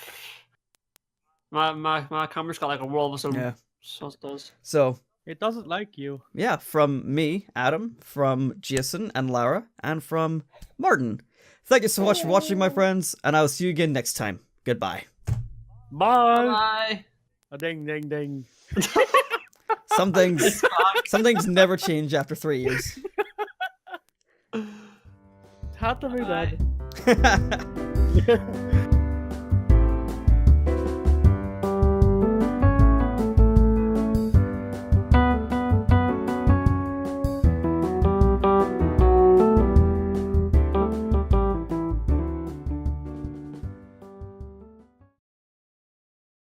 My camera's got like a world of its own. Yeah. So it does. So It doesn't like you. yeah, from me, Adam, from Jason and Lara, and from Martin. Thank you so much for watching, my friends, and I'll see you again next time. Goodbye. Bye. Bye. A ding, ding, ding. Some things never change after 3 years. Had to be Bye. that.